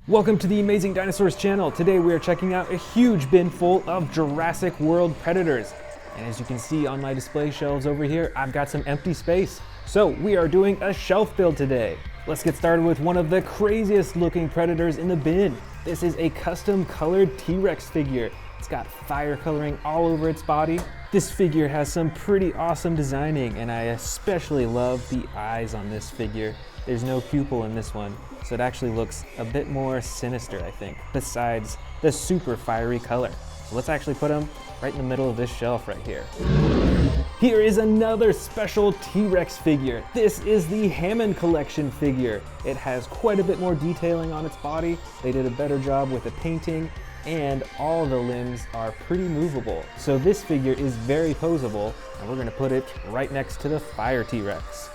Welcome to the Amazing Dinosaurs channel. Today we are checking out a huge bin full of Jurassic World predators. And as you can see on my display shelves over here, I've got some empty space. So we are doing a shelf build today. Let's get started with one of the craziest looking predators in the bin. This is a custom colored T-Rex figure. It's got fire coloring all over its body. This figure has some pretty awesome designing, and I especially love the eyes on this figure. There's no pupil in this one, so it actually looks a bit more sinister, I think, besides the super fiery color. So let's actually put him right in the middle of this shelf right here. Here is another special T-Rex figure. This is the Hammond Collection figure. It has quite a bit more detailing on its body. They did a better job with the painting, and all the limbs are pretty movable. So this figure is very poseable, and we're gonna put it right next to the Fire T-Rex.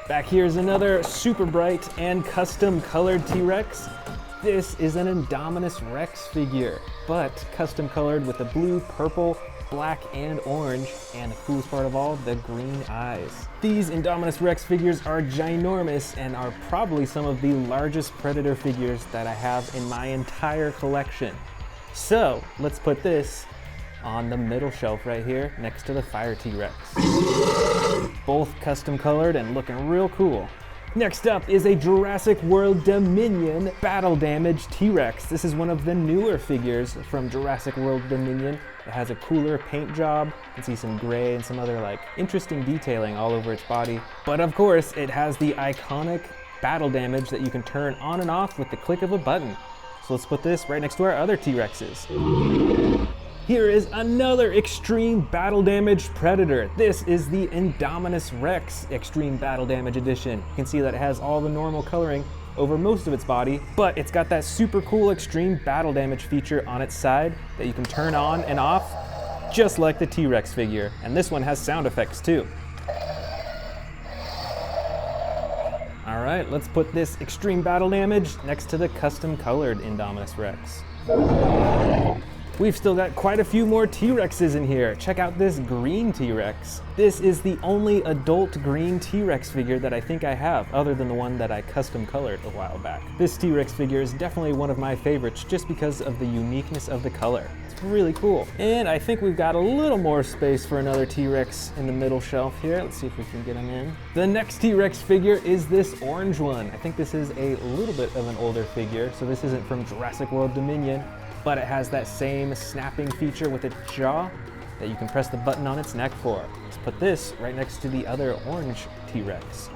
Back here is another super bright and custom colored T-Rex. This is an Indominus Rex figure, but custom colored with the blue, purple, black, and orange, and the coolest part of all, the green eyes. These Indominus Rex figures are ginormous and are probably some of the largest predator figures that I have in my entire collection. So let's put this on the middle shelf right here next to the Fire T-Rex. Both custom colored and looking real cool. Next up is a Jurassic World Dominion Battle Damage T-Rex. This is one of the newer figures from Jurassic World Dominion. It has a cooler paint job. You can see some gray and some other interesting detailing all over its body. But of course, it has the iconic battle damage that you can turn on and off with the click of a button. So let's put this right next to our other T-Rexes. Here is another Extreme Battle Damage Predator. This is the Indominus Rex Extreme Battle Damage Edition. You can see that it has all the normal coloring over most of its body, but it's got that super cool Extreme Battle Damage feature on its side that you can turn on and off, just like the T-Rex figure. And this one has sound effects too. All right, let's put this Extreme Battle Damage next to the custom colored Indominus Rex. We've still got quite a few more T-Rexes in here. Check out this green T-Rex. This is the only adult green T-Rex figure that I think I have, other than the one that I custom colored a while back. This T-Rex figure is definitely one of my favorites just because of the uniqueness of the color. It's really cool. And I think we've got a little more space for another T-Rex in the middle shelf here. Let's see if we can get him in. The next T-Rex figure is this orange one. I think this is a little bit of an older figure, so this isn't from Jurassic World Dominion, but it has that same snapping feature with its jaw that you can press the button on its neck for. Let's put this right next to the other orange T-Rex.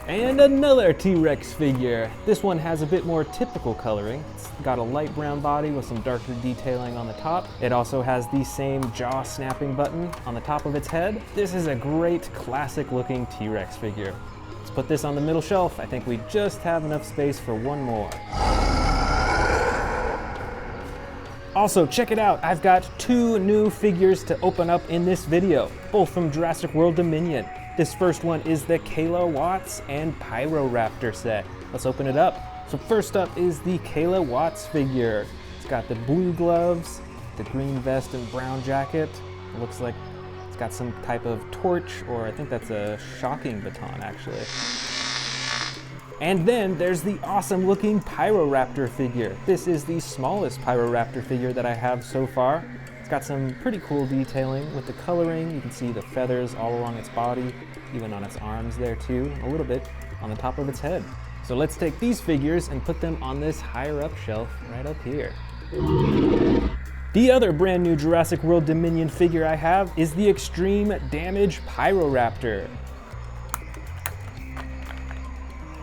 And another T-Rex figure. This one has a bit more typical coloring. It's got a light brown body with some darker detailing on the top. It also has the same jaw snapping button on the top of its head. This is a great classic looking T-Rex figure. Let's put this on the middle shelf. I think we just have enough space for one more. Also, check it out, I've got two new figures to open up in this video, both from Jurassic World Dominion. This first one is the Watts and Raptor set. Let's open it up. So first up is the Watts figure. It's got the blue gloves, the green vest and brown jacket. It looks like it's got some type of torch, or I think that's a shocking baton actually. And then there's the awesome looking Raptor figure. This is the smallest Raptor figure that I have so far. It's got some pretty cool detailing with the coloring. You can see the feathers all along its body, even on its arms there too, a little bit on the top of its head. So let's take these figures and put them on this higher up shelf right up here. The other brand new Jurassic World Dominion figure I have is the Extreme Damage Raptor.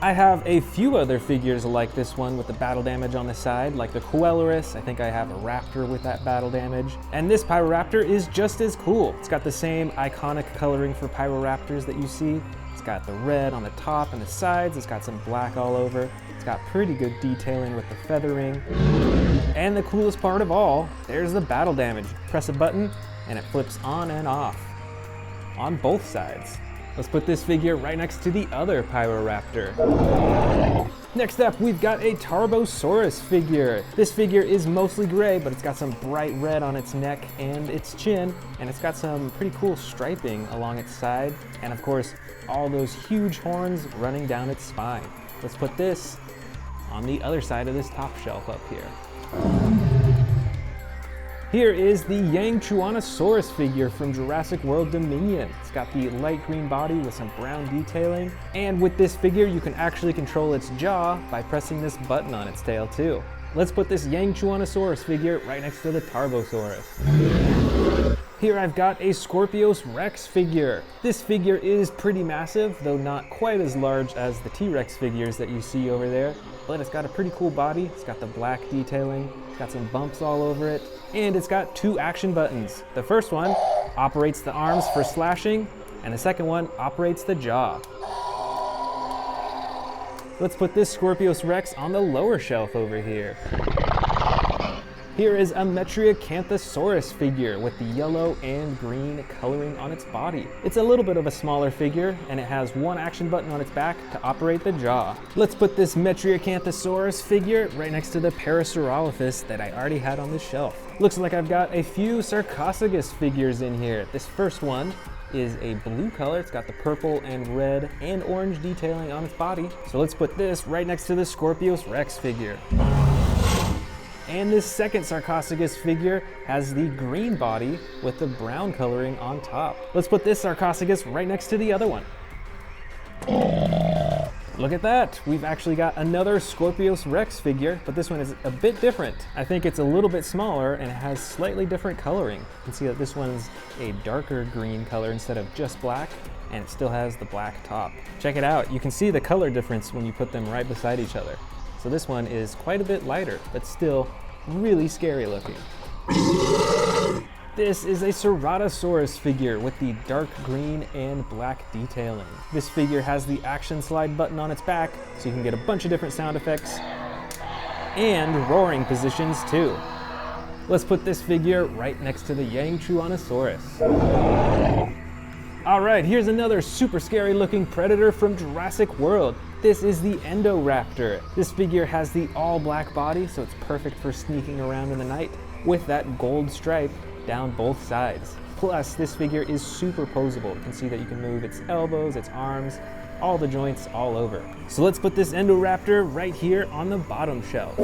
I have a few other figures like this one with the battle damage on the side, like the Coelurus. I think I have a Raptor with that battle damage. And this Raptor is just as cool. It's got the same iconic coloring for Raptors that you see. It's got the red on the top and the sides. It's got some black all over. It's got pretty good detailing with the feathering. And the coolest part of all, there's the battle damage. Press a button and it flips on and off on both sides. Let's put this figure right next to the other Pyroraptor. Next up, we've got a Tarbosaurus figure. This figure is mostly gray, but it's got some bright red on its neck and its chin, and it's got some pretty cool striping along its side, and of course, all those huge horns running down its spine. Let's put this on the other side of this top shelf up here. Here is the Yangchuanosaurus figure from Jurassic World Dominion. It's got the light green body with some brown detailing. And with this figure, you can actually control its jaw by pressing this button on its tail too. Let's put this Yangchuanosaurus figure right next to the Tarbosaurus. Here I've got a Scorpius Rex figure. This figure is pretty massive, though not quite as large as the T-Rex figures that you see over there. But it's got a pretty cool body. It's got the black detailing, it's got some bumps all over it, and it's got 2 action buttons. The first one operates the arms for slashing, and the second one operates the jaw. Let's put this Scorpius Rex on the lower shelf over here. Here is a Metriacanthosaurus figure with the yellow and green coloring on its body. It's a little bit of a smaller figure, and it has 1 action button on its back to operate the jaw. Let's put this Metriacanthosaurus figure right next to the Parasaurolophus that I already had on the shelf. Looks like I've got a few Sarcophagus figures in here. This first one is a blue color. It's got the purple and red and orange detailing on its body. So let's put this right next to the Scorpius Rex figure. And this second Sarcophagus figure has the green body with the brown coloring on top. Let's put this Sarcophagus right next to the other one. Look at that, we've actually got another Scorpius Rex figure, but this one is a bit different. I think it's a little bit smaller and it has slightly different coloring. You can see that this one's a darker green color instead of just black, and it still has the black top. Check it out, you can see the color difference when you put them right beside each other. So this one is quite a bit lighter, but still really scary looking. This is a Ceratosaurus figure with the dark green and black detailing. This figure has the action slide button on its back, so you can get a bunch of different sound effects and roaring positions too. Let's put this figure right next to the Yangchuanosaurus. All right, here's another super scary looking predator from Jurassic World. This is the Indoraptor. This figure has the all black body, so it's perfect for sneaking around in the night with that gold stripe down both sides. Plus, this figure is super posable. You can see that you can move its elbows, its arms, all the joints all over. So let's put this Indoraptor right here on the bottom shelf.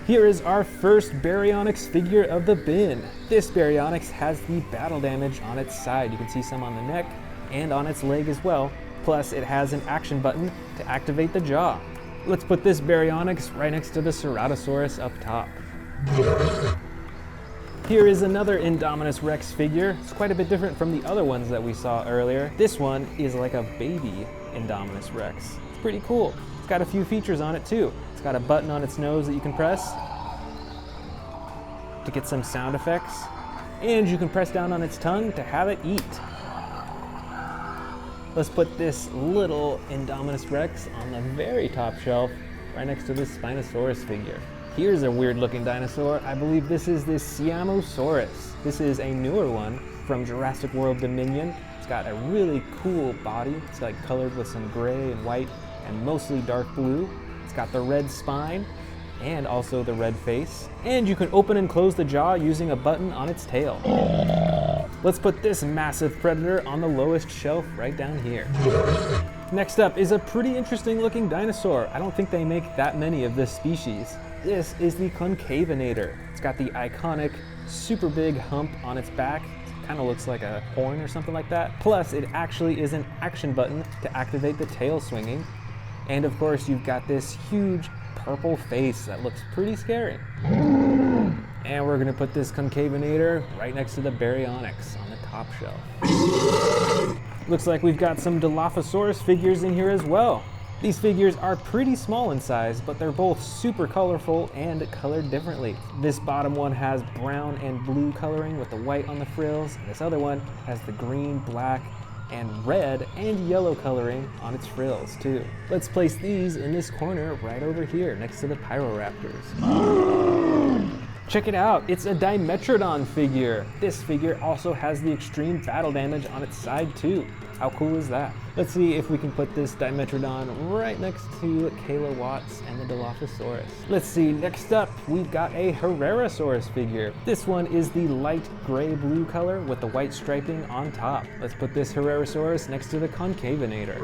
Here is our first Baryonyx figure of the bin. This Baryonyx has the battle damage on its side. You can see some on the neck and on its leg as well. Plus, it has an action button to activate the jaw. Let's put this Baryonyx right next to the Ceratosaurus up top. Here is another Indominus Rex figure. It's quite a bit different from the other ones that we saw earlier. This one is like a baby Indominus Rex. It's pretty cool. It's got a few features on it too. It's got a button on its nose that you can press to get some sound effects, and you can press down on its tongue to have it eat. Let's put this little Indominus Rex on the very top shelf right next to this Spinosaurus figure. Here's a weird looking dinosaur. I believe this is the Siamosaurus. This is a newer one from Jurassic World Dominion. It's got a really cool body. It's like colored with some gray and white and mostly dark blue. It's got the red spine and also the red face. And you can open and close the jaw using a button on its tail. Let's put this massive predator on the lowest shelf right down here. Next up is a pretty interesting looking dinosaur. I don't think they make that many of this species. This is the Concavinator. It's got the iconic super big hump on its back. It kind of looks like a horn or something like that. Plus, it actually is an action button to activate the tail swinging. And of course, you've got this huge purple face that looks pretty scary. And we're gonna put this Concavinator right next to the Baryonyx on the top shelf. Looks like we've got some Dilophosaurus figures in here as well. These figures are pretty small in size, but they're both super colorful and colored differently. This bottom one has brown and blue coloring with the white on the frills, and this other one has the green, black, and red and yellow coloring on its frills too. Let's place these in this corner right over here next to the Pyroraptors. Check it out, it's a Dimetrodon figure. This figure also has the extreme battle damage on its side too. How cool is that? Let's see if we can put this Dimetrodon right next to Kayla Watts and the Dilophosaurus. Let's see, next up, we've got a Herrerasaurus figure. This one is the light gray-blue color with the white striping on top. Let's put this Herrerasaurus next to the Concavinator.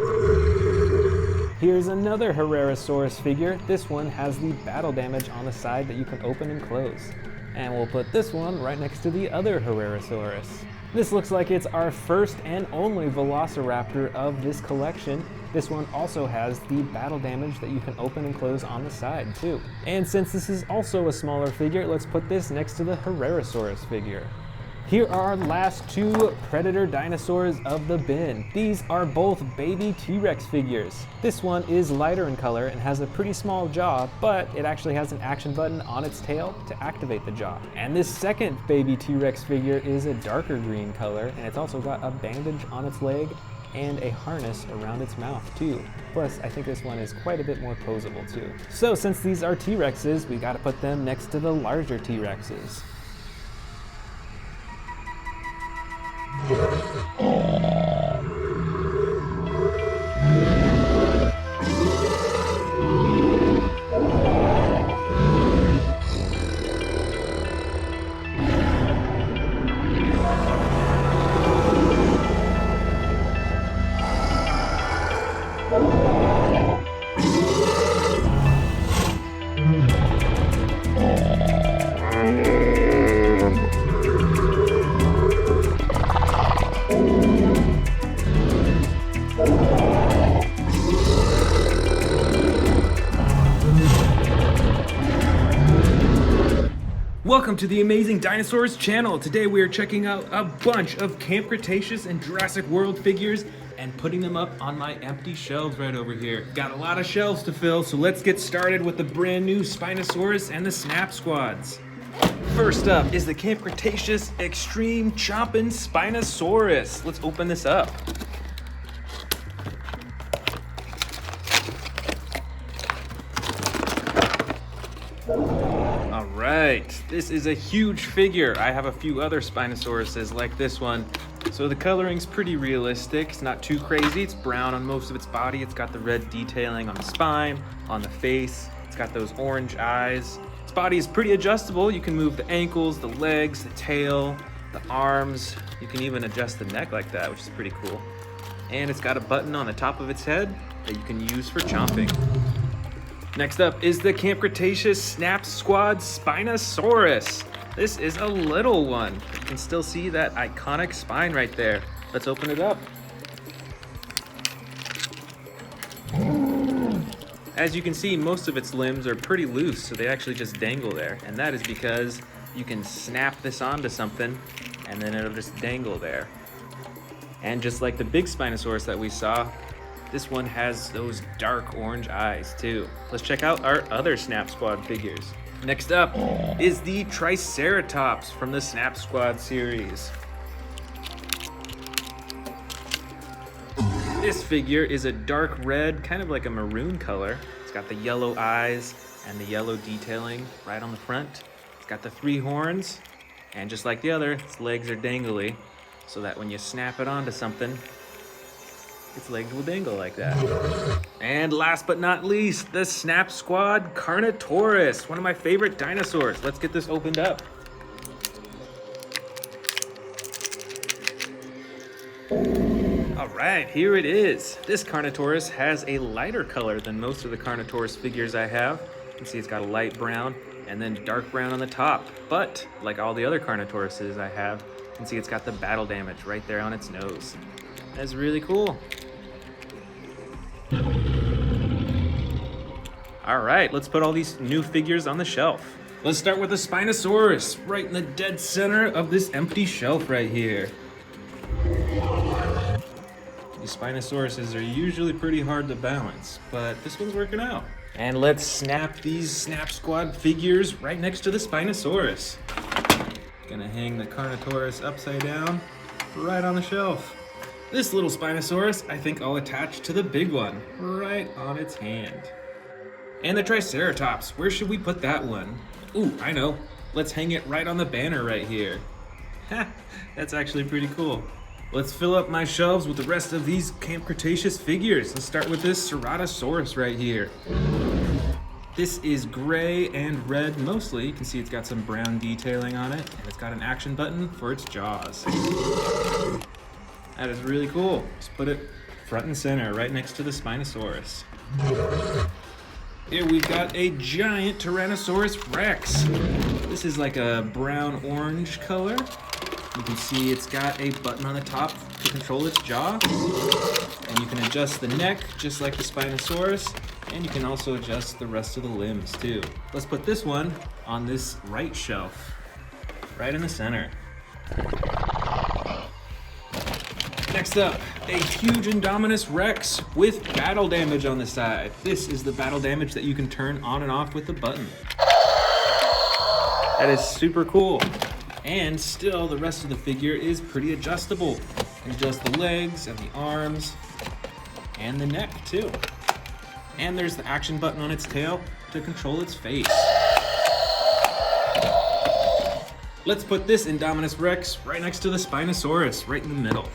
Here's another Herrerasaurus figure. This one has the battle damage on the side that you can open and close. And we'll put this one right next to the other Herrerasaurus. This looks like it's our first and only Velociraptor of this collection. This one also has the battle damage that you can open and close on the side too. And since this is also a smaller figure, let's put this next to the Herrerasaurus figure. Here are our last two predator dinosaurs of the bin. These are both baby T-Rex figures. This one is lighter in color and has a pretty small jaw, but it actually has an action button on its tail to activate the jaw. And this second baby T-Rex figure is a darker green color, and it's also got a bandage on its leg and a harness around its mouth too. Plus, I think this one is quite a bit more posable too. So since these are T-Rexes, we gotta put them next to the larger T-Rexes. Welcome to the Amazing Dinosaurs channel. Today we are checking out a bunch of Camp Cretaceous and Jurassic World figures and putting them up on my empty shelves right over here. Got a lot of shelves to fill, so let's get started with the brand new Spinosaurus and the Snap Squads. First up is the Camp Cretaceous Extreme Chompin' Spinosaurus. Let's open this up. Alright, this is a huge figure. I have a few other Spinosauruses like this one. So the coloring's pretty realistic. It's not too crazy. It's brown on most of its body. It's got the red detailing on the spine, on the face. It's got those orange eyes. Its body is pretty adjustable. You can move the ankles, the legs, the tail, the arms. You can even adjust the neck like that, which is pretty cool. And it's got a button on the top of its head that you can use for chomping. Next up is the Camp Cretaceous Snap Squad Spinosaurus. This is a little one. You can still see that iconic spine right there. Let's open it up. As you can see, most of its limbs are pretty loose, so they actually just dangle there. And that is because you can snap this onto something and then it'll just dangle there. And just like the big Spinosaurus that we saw, this one has those dark orange eyes too. Let's check out our other Snap Squad figures. Next up is the Triceratops from the Snap Squad series. This figure is a dark red, kind of like a maroon color. It's got the yellow eyes and the yellow detailing right on the front. It's got the 3 horns, and just like the other, its legs are dangly, so that when you snap it onto something, its legs will dangle like that. And last but not least, the Snap Squad Carnivores, one of my favorite dinosaurs. Let's get this opened up. All right, here it is. This Carnivores has a lighter color than most of the Carnivores figures I have. You can see it's got a light brown and then dark brown on the top. But like all the other Carnivores I have, you can see it's got the battle damage right there on its nose. That's really cool. All right, let's put all these new figures on the shelf. Let's start with the Spinosaurus, right in the dead center of this empty shelf right here. These Spinosauruses are usually pretty hard to balance, but this one's working out. And let's snap these Snap Squad figures right next to the Spinosaurus. Gonna hang the Carnivores upside down, right on the shelf. This little Spinosaurus, I think I'll attach to the big one, right on its hand. And the Triceratops, where should we put that one? Ooh, I know. Let's hang it right on the banner right here. That's actually pretty cool. Let's fill up my shelves with the rest of these Camp Cretaceous figures. Let's start with this Ceratosaurus right here. This is gray and red mostly. You can see it's got some brown detailing on it, and it's got an action button for its jaws. That is really cool. Just put it front and center, right next to the Spinosaurus. Here we've got a giant Tyrannosaurus Rex. This is like a brown-orange color. You can see it's got a button on the top to control its jaw. And you can adjust the neck, just like the Spinosaurus. And you can also adjust the rest of the limbs too. Let's put this one on this right shelf, right in the center. Next up, a huge Indominus Rex with battle damage on the side. This is the battle damage that you can turn on and off with the button. That is super cool. And still, the rest of the figure is pretty adjustable. You can adjust the legs and the arms and the neck too. And there's the action button on its tail to control its face. Let's put this Indominus Rex right next to the Spinosaurus, right in the middle.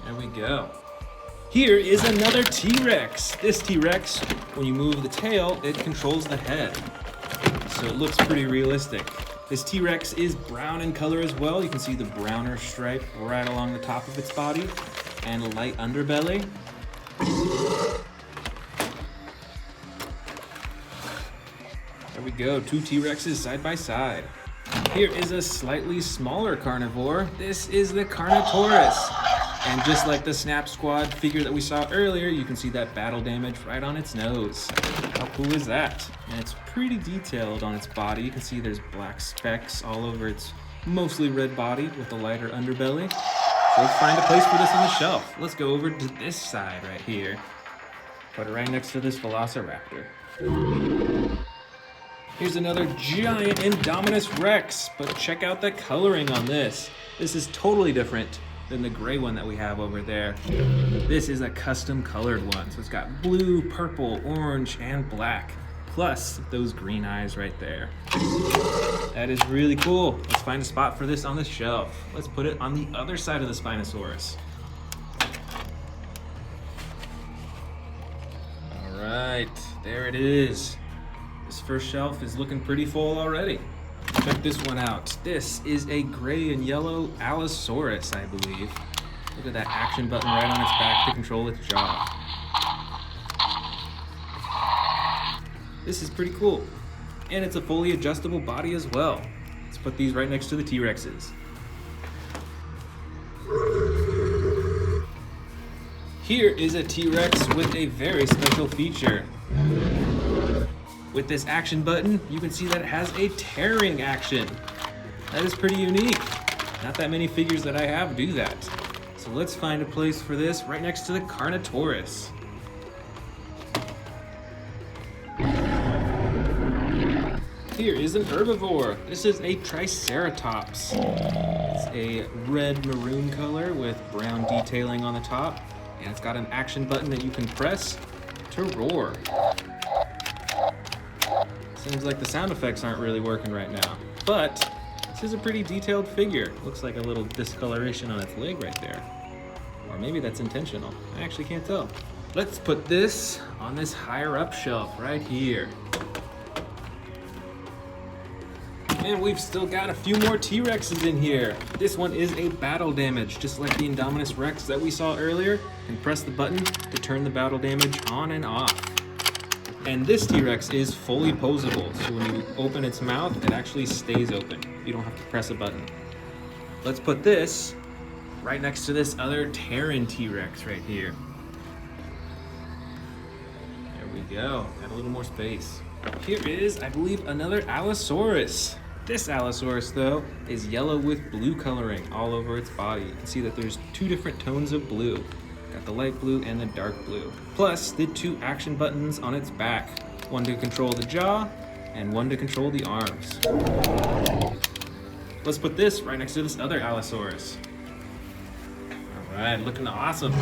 There we go. Here is another T-Rex. This T-Rex, when you move the tail, it controls the head. So it looks pretty realistic. This T-Rex is brown in color as well. You can see the browner stripe right along the top of its body and a light underbelly. There we go, two T-Rexes side by side. Here is a slightly smaller carnivore. This is the Carnotaurus. And just like the Snap Squad figure that we saw earlier, you can see that battle damage right on its nose. How cool is that? And it's pretty detailed on its body. You can see there's black specks all over its mostly red body with a lighter underbelly. So let's find a place for this on the shelf. Let's go over to this side right here. Put it right next to this Velociraptor. Here's another giant Indominus Rex, but check out the coloring on this. This is totally different than the gray one that we have over there. This is a custom colored one. So it's got blue, purple, orange, and black, plus those green eyes right there. That is really cool. Let's find a spot for this on the shelf. Let's put it on the other side of the Spinosaurus. All right, there it is. This first shelf is looking pretty full already. Check this one out. This is a gray and yellow Allosaurus, I believe. Look at that action button right on its back to control its jaw. This is pretty cool. And it's a fully adjustable body as well. Let's put these right next to the T-Rexes. Here is a T-Rex with a very special feature. With this action button, you can see that it has a tearing action. That is pretty unique. Not that many figures that I have do that. So let's find a place for this right next to the Carnotaurus. Here is an herbivore. This is a Triceratops. It's a red maroon color with brown detailing on the top, and it's got an action button that you can press to roar. Seems like the sound effects aren't really working right now, but this is a pretty detailed figure. Looks like a little discoloration on its leg right there. Or maybe that's intentional. I actually can't tell. Let's put this on this higher up shelf right here. And we've still got a few more T-Rexes in here. This one is a battle damage, just like the Indominus Rex that we saw earlier. And press the button to turn the battle damage on and off. And this T-Rex is fully posable, so when you open its mouth, it actually stays open. You don't have to press a button. Let's put this right next to this other Terran T-Rex right here. There we go, got a little more space. Here is, I believe, another Allosaurus. This Allosaurus, though, is yellow with blue coloring all over its body. You can see that there's two different tones of blue. Got the light blue and the dark blue. Plus the two action buttons on its back. One to control the jaw and one to control the arms. Let's put this right next to this other Allosaurus. All right, looking awesome.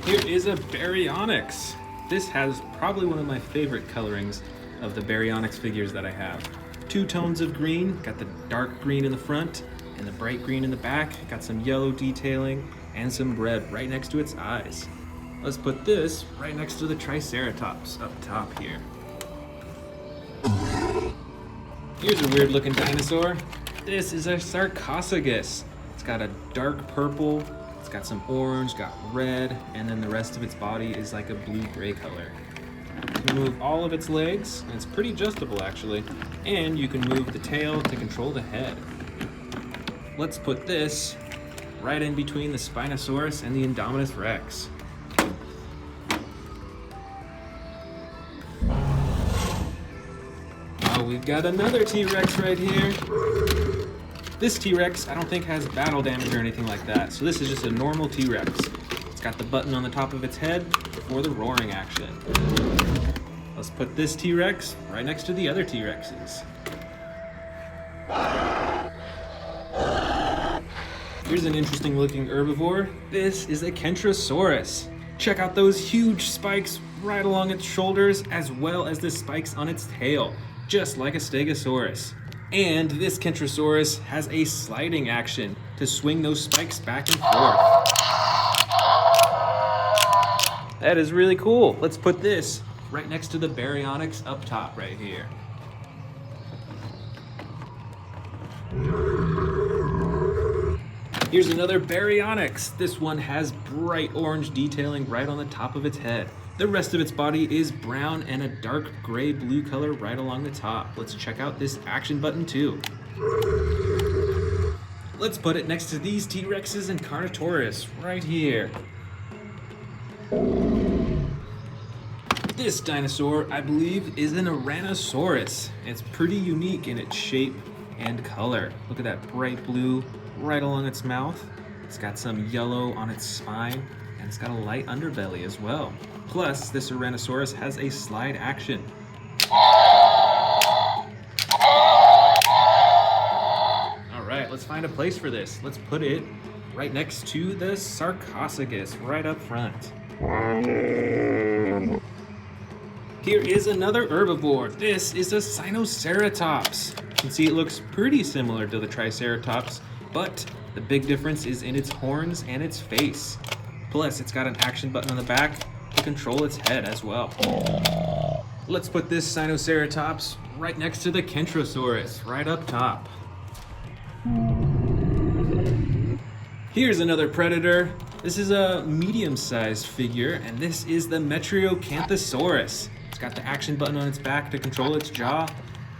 Here is a Baryonyx. This has probably one of my favorite colorings of the Baryonyx figures that I have. 2 tones of green, got the dark green in the front and the bright green in the back, got some yellow detailing and some red right next to its eyes. Let's put this right next to the Triceratops up top here. Here's a weird looking dinosaur. This is a Sarcophagus. It's got a dark purple, it's got some orange, got red, and then the rest of its body is like a blue-gray color. You can move all of its legs, and it's pretty adjustable actually, and you can move the tail to control the head. Let's put this right in between the Spinosaurus and the Indominus Rex. Oh, we've got another T-Rex right here. This T-Rex I don't think has battle damage or anything like that, so this is just a normal T-Rex. It's got the button on the top of its head for the roaring action. Let's put this T-Rex right next to the other T-Rexes. Here's an interesting looking herbivore. This is a Kentrosaurus. Check out those huge spikes right along its shoulders, as well as the spikes on its tail, just like a Stegosaurus. And this Kentrosaurus has a sliding action to swing those spikes back and forth. That is really cool. Let's put this right next to the Baryonyx up top right here. Here's another Baryonyx. This one has bright orange detailing right on the top of its head. The rest of its body is brown and a dark gray-blue color right along the top. Let's check out this action button too. Let's put it next to these T-Rexes and carnivores right here. This dinosaur, I believe, is an Tyrannosaurus. It's pretty unique in its shape and color. Look at that bright blue right along its mouth. It's got some yellow on its spine, and it's got a light underbelly as well. Plus, this Tyrannosaurus has a slide action. All right, let's find a place for this. Let's put it right next to the Sarcophagus, right up front. Here is another herbivore. This is a Sinoceratops. You can see it looks pretty similar to the Triceratops, but the big difference is in its horns and its face. Plus, it's got an action button on the back to control its head as well. Let's put this Sinoceratops right next to the Kentrosaurus, right up top. Here's another predator. This is a medium-sized figure, and this is the Metriacanthosaurus. It's got the action button on its back to control its jaw,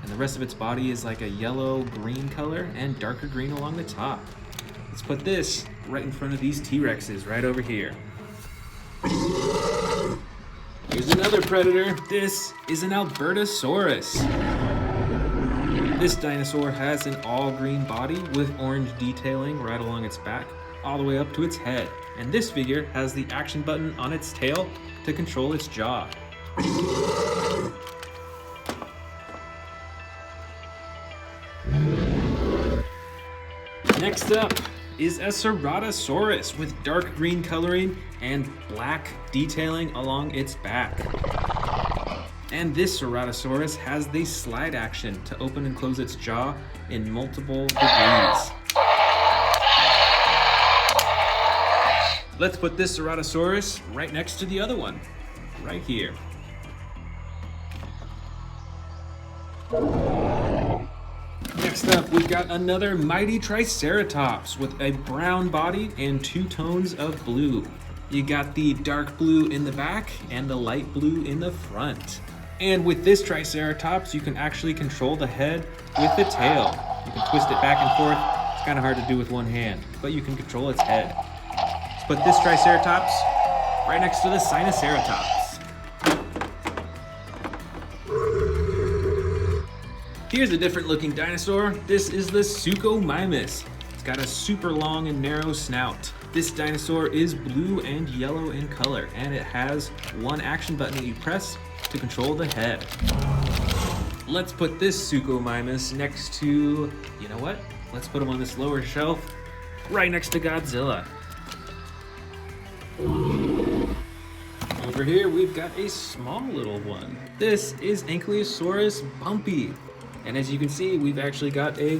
and the rest of its body is like a yellow-green color and darker green along the top. Let's put this right in front of these T-Rexes right over here. Here's another predator. This is an Albertosaurus. This dinosaur has an all-green body with orange detailing right along its back, all the way up to its head. And this figure has the action button on its tail to control its jaw. Next up is a Ceratosaurus with dark green coloring and black detailing along its back. And this Ceratosaurus has the slide action to open and close its jaw in multiple degrees. Let's put this Ceratosaurus right next to the other one, right here. Next up, we've got another mighty Triceratops with a brown body and 2 tones of blue. You got the dark blue in the back and the light blue in the front. And with this Triceratops, you can actually control the head with the tail. You can twist it back and forth. It's kind of hard to do with one hand, but you can control its head. Let's put this Triceratops right next to the Sinoceratops. Here's a different looking dinosaur. This is the Suchomimus. It's got a super long and narrow snout. This dinosaur is blue and yellow in color, and it has one action button that you press to control the head. Let's put this Suchomimus next to, you know what? Let's put him on this lower shelf, right next to Godzilla. Over here, we've got a small little one. This is Ankylosaurus bumpy. And as you can see, we've actually got a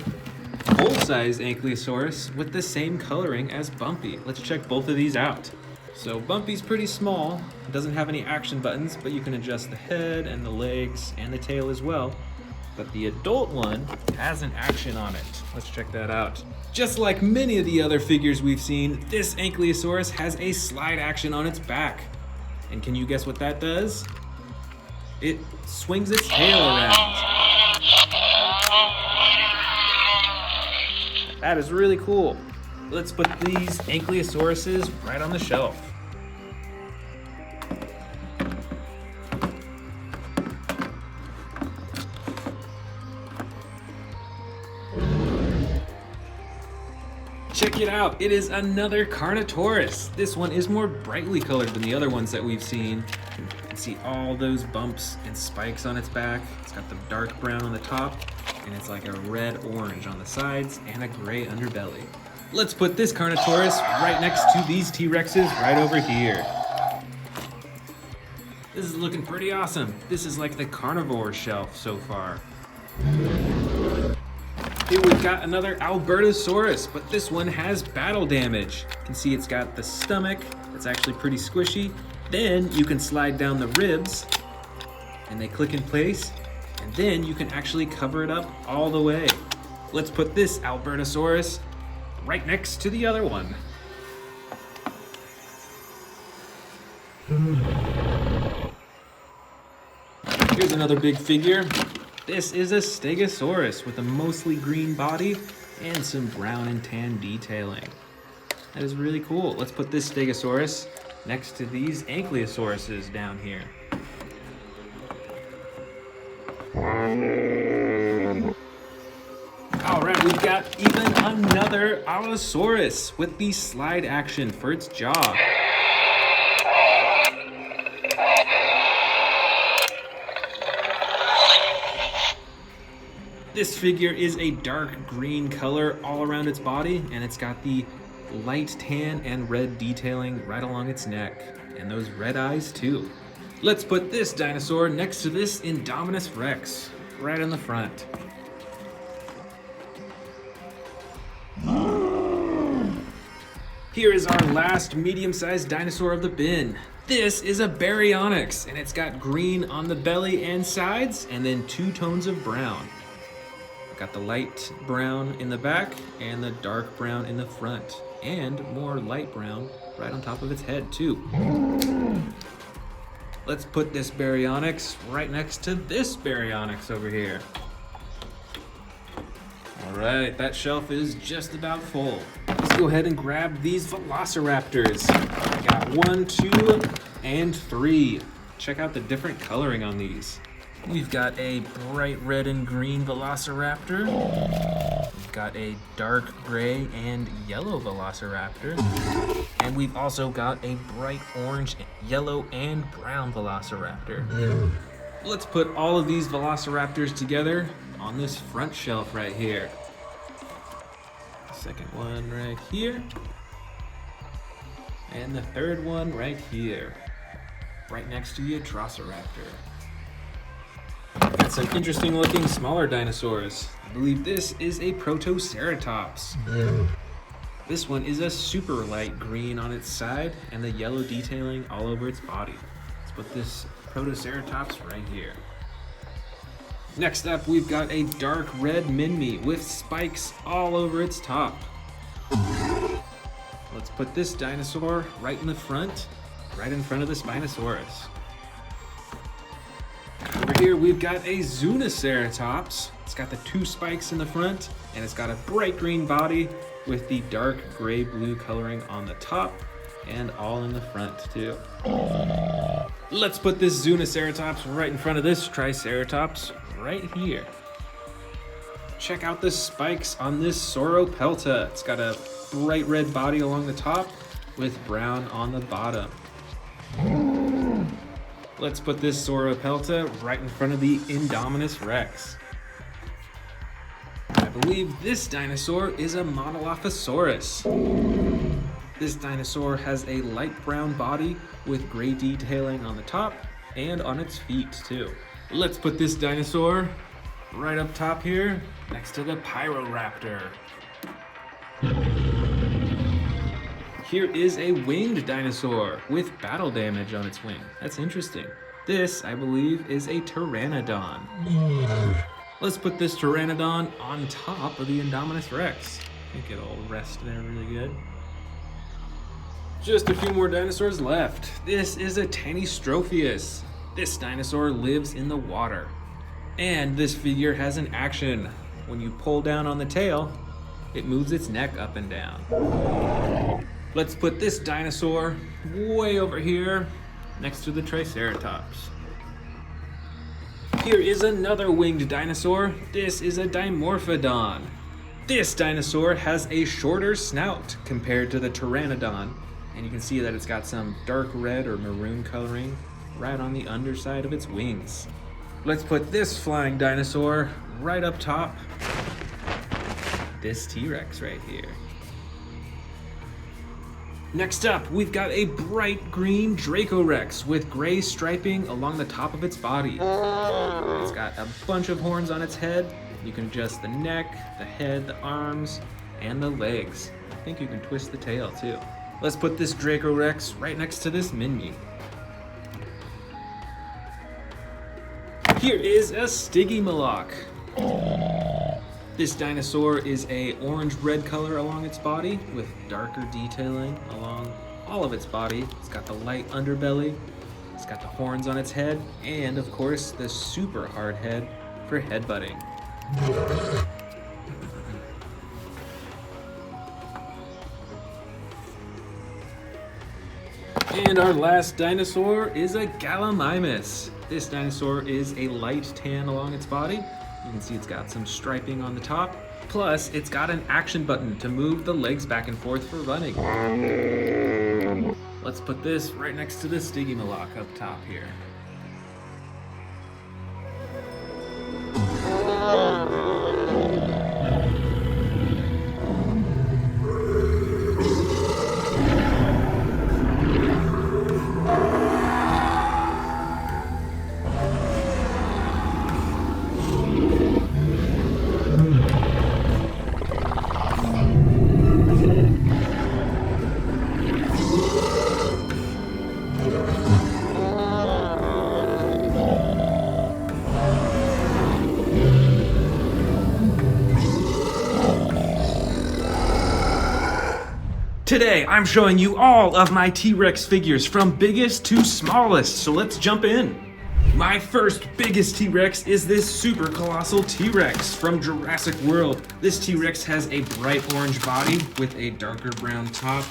full-size Ankylosaurus with the same coloring as Bumpy. Let's check both of these out. So Bumpy's pretty small, it doesn't have any action buttons, but you can adjust the head and the legs and the tail as well. But the adult one has an action on it. Let's check that out. Just like many of the other figures we've seen, this Ankylosaurus has a slide action on its back. And can you guess what that does? It swings its tail around. That is really cool. Let's put these Ankylosauruses right on the shelf. Check it out, it is another Carnotaurus. This one is more brightly colored than the other ones that we've seen. You can see all those bumps and spikes on its back. It's got the dark brown on the top, and it's like a red-orange on the sides and a gray underbelly. Let's put this Carnotaurus right next to these T-Rexes right over here. This is looking pretty awesome. This is like the carnivore shelf so far. Here we've got another Albertosaurus, but this one has battle damage. You can see it's got the stomach, it's actually pretty squishy. Then you can slide down the ribs, and they click in place, and then you can actually cover it up all the way. Let's put this Albertosaurus right next to the other one. Here's another big figure. This is a Stegosaurus with a mostly green body and some brown and tan detailing. That is really cool. Let's put this Stegosaurus next to these Ankylosauruses down here. All right, we've got even another Allosaurus with the slide action for its jaw. This figure is a dark green color all around its body, and it's got the light tan and red detailing right along its neck, and those red eyes too. Let's put this dinosaur next to this Indominus Rex, right in the front. Here is our last medium-sized dinosaur of the bin. This is a Baryonyx, and it's got green on the belly and sides, and then 2 tones of brown. Got the light brown in the back and the dark brown in the front, and more light brown right on top of its head too. Let's put this Baryonyx right next to this Baryonyx over here. All right, that shelf is just about full. Let's go ahead and grab these Velociraptors. I got 1, 2, and 3. Check out the different coloring on these. We've got a bright red and green Velociraptor. We've got a dark gray and yellow Velociraptor. And we've also got a bright orange, yellow, and brown Velociraptor. Let's put all of these Velociraptors together on this front shelf right here. Second one right here. And the third one right here. Right next to the Atrociraptor. Got some interesting looking smaller dinosaurs. I believe this is a Protoceratops. This one is a super light green on its side and the yellow detailing all over its body. Let's put this Protoceratops right here. Next up, we've got a dark red Minmi with spikes all over its top. Let's put this dinosaur right in the front, right in front of the Spinosaurus. Over here, we've got a Zuniceratops. It's got the 2 spikes in the front, and it's got a bright green body with the dark gray-blue coloring on the top and all in the front too. Let's put this Zuniceratops right in front of this Triceratops right here. Check out the spikes on this Sauropelta. It's got a bright red body along the top with brown on the bottom. Let's put this Sauropelta right in front of the Indominus Rex. I believe this dinosaur is a Monolophosaurus. This dinosaur has a light brown body with gray detailing on the top and on its feet too. Let's put this dinosaur right up top here next to the Raptor. Here is a winged dinosaur with battle damage on its wing. That's interesting. This, I believe, is a Pteranodon. Let's put this Pteranodon on top of the Indominus Rex. I think it'll rest there really good. Just a few more dinosaurs left. This is a Tanystropheus. This dinosaur lives in the water. And this figure has an action. When you pull down on the tail, it moves its neck up and down. Let's put this dinosaur way over here next to the Triceratops. Here is another winged dinosaur. This is a Dimorphodon. This dinosaur has a shorter snout compared to the Pteranodon, and you can see that it's got some dark red or maroon coloring right on the underside of its wings. Let's put this flying dinosaur right up top. This T-Rex right here. Next up, we've got a bright green Dracorex with gray striping along the top of its body. It's got a bunch of horns on its head. You can adjust the neck, the head, the arms, and the legs. I think you can twist the tail too. Let's put this Dracorex right next to this Minmi. Here is a Stygimoloch. This dinosaur is a orange-red color along its body with darker detailing along all of its body. It's got the light underbelly, it's got the horns on its head, and of course the super hard head for headbutting. And our last dinosaur is a Gallimimus. This dinosaur is a light tan along its body. You can see it's got some striping on the top. Plus, it's got an action button to move the legs back and forth for running. Let's put this right next to the Stygimoloch up top here. Today, I'm showing you all of my T-Rex figures from biggest to smallest, so let's jump in. My first biggest T-Rex is this super colossal T-Rex from Jurassic World. This T-Rex has a bright orange body with a darker brown top.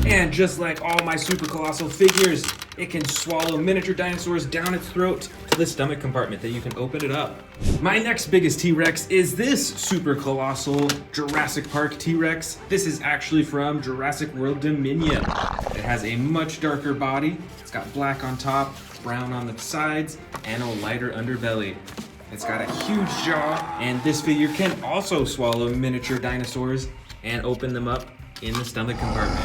And just like all my super colossal figures, it can swallow miniature dinosaurs down its throat to the stomach compartment that you can open it up. My next biggest T-Rex is this super colossal Jurassic Park T-Rex. This is actually from Jurassic World Dominion. It has a much darker body. It's got black on top, brown on the sides, and a lighter underbelly. It's got a huge jaw, and this figure can also swallow miniature dinosaurs and open them up in the stomach compartment.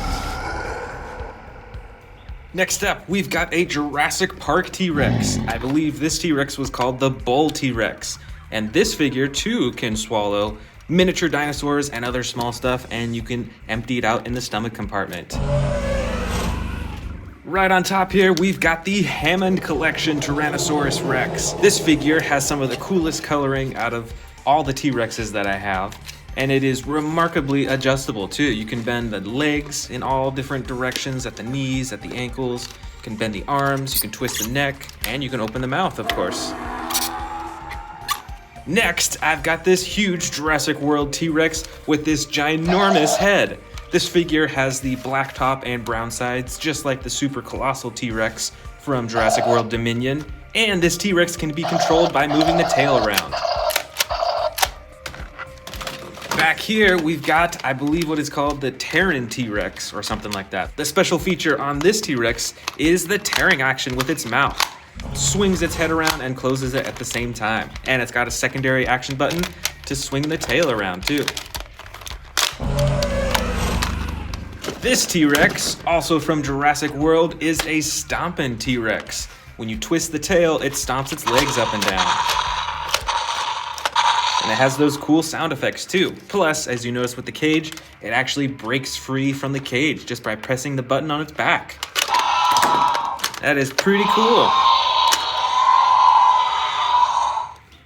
Next up, we've got a Jurassic Park T-Rex. I believe this T-Rex was called the Bull T-Rex. And this figure too can swallow miniature dinosaurs and other small stuff, and you can empty it out in the stomach compartment. Right on top here, we've got the Hammond Collection Tyrannosaurus Rex. This figure has some of the coolest coloring out of all the T-Rexes that I have. And it is remarkably adjustable too. You can bend the legs in all different directions, at the knees, at the ankles. You can bend the arms, you can twist the neck, and you can open the mouth, of course. Next, I've got this huge Jurassic World T-Rex with this ginormous head. This figure has the black top and brown sides, just like the super colossal T-Rex from Jurassic World Dominion. And this T-Rex can be controlled by moving the tail around. Back here, we've got, I believe, what is called the Terran T-Rex or something like that. The special feature on this T-Rex is the tearing action with its mouth. It swings its head around and closes it at the same time. And it's got a secondary action button to swing the tail around too. This T-Rex, also from Jurassic World, is a stompin' T-Rex. When you twist the tail, it stomps its legs up and down. And it has those cool sound effects too. Plus, as you notice with the cage, it actually breaks free from the cage just by pressing the button on its back. That is pretty cool.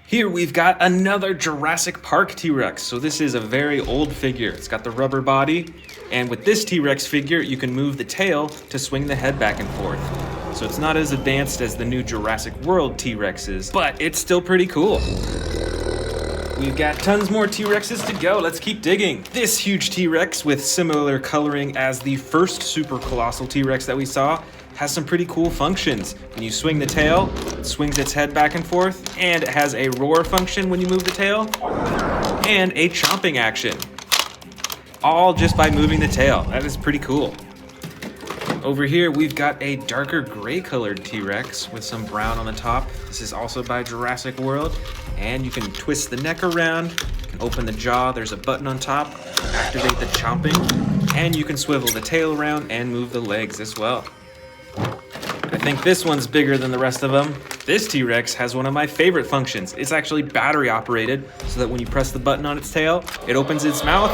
Here we've got another Jurassic Park T-Rex. So this is a very old figure. It's got the rubber body. And with this T-Rex figure, you can move the tail to swing the head back and forth. So it's not as advanced as the new Jurassic World T-Rexes, but it's still pretty cool. We've got tons more T-Rexes to go. Let's keep digging. This huge T-Rex with similar coloring as the first super colossal T-Rex that we saw has some pretty cool functions. When you swing the tail, it swings its head back and forth, and it has a roar function when you move the tail, and a chomping action. All just by moving the tail. That is pretty cool. Over here, we've got a darker gray colored T-Rex with some brown on the top. This is also by Jurassic World. And you can twist the neck around, you can open the jaw, there's a button on top, activate the chomping, and you can swivel the tail around and move the legs as well. I think this one's bigger than the rest of them. This T-Rex has one of my favorite functions. It's actually battery operated, so that when you press the button on its tail, it opens its mouth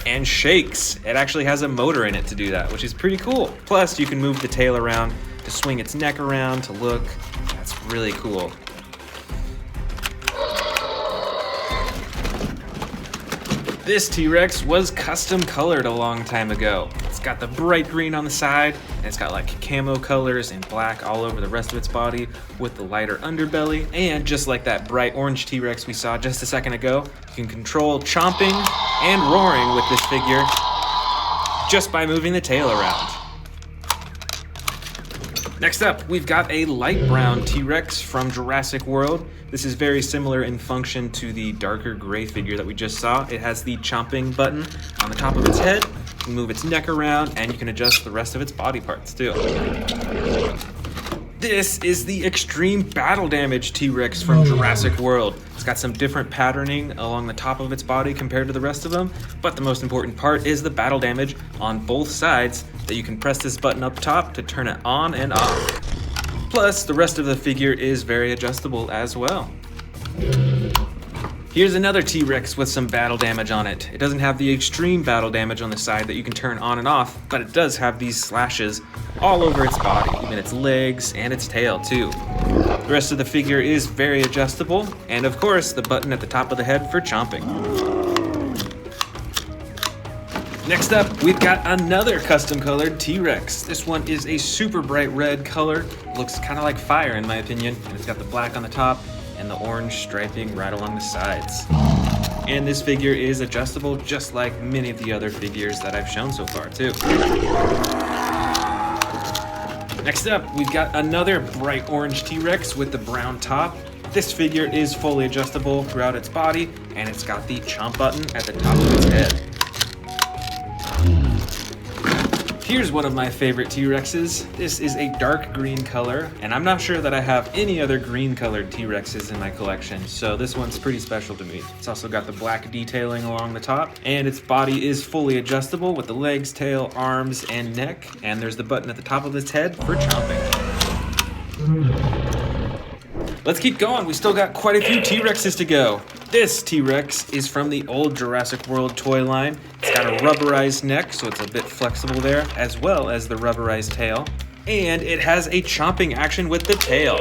and shakes. It actually has a motor in it to do that, which is pretty cool. Plus, you can move the tail around to swing its neck around to look. That's really cool. This T-Rex was custom colored a long time ago. It's got the bright green on the side, and it's got like camo colors and black all over the rest of its body with the lighter underbelly. And just like that bright orange T-Rex we saw just a second ago, you can control chomping and roaring with this figure just by moving the tail around. Next up, we've got a light brown T-Rex from Jurassic World. This is very similar in function to the darker gray figure that we just saw. It has the chomping button on the top of its head. You can move its neck around, and you can adjust the rest of its body parts too. This is the extreme battle damage T-Rex from Jurassic World. It's got some different patterning along the top of its body compared to the rest of them, but the most important part is the battle damage on both sides that you can press this button up top to turn it on and off. Plus, the rest of the figure is very adjustable as well. Here's another T-Rex with some battle damage on it. It doesn't have the extreme battle damage on the side that you can turn on and off, but it does have these slashes all over its body, even its legs and its tail too. The rest of the figure is very adjustable, and of course, the button at the top of the head for chomping. Next up, we've got another custom colored T-Rex. This one is a super bright red color. Looks kind of like fire in my opinion, and it's got the black on the top and the orange striping right along the sides. And this figure is adjustable just like many of the other figures that I've shown so far too. Next up, we've got another bright orange T-Rex with the brown top. This figure is fully adjustable throughout its body, and it's got the chomp button at the top of its head. Here's one of my favorite T-Rexes. This is a dark green color, and I'm not sure that I have any other green colored T-Rexes in my collection, so this one's pretty special to me. It's also got the black detailing along the top, and its body is fully adjustable with the legs, tail, arms, and neck, and there's the button at the top of its head for chomping. Let's keep going. We still got quite a few T-Rexes to go. This T-Rex is from the old Jurassic World toy line. It's got a rubberized neck, so it's a bit flexible there, as well as the rubberized tail. And it has a chomping action with the tail.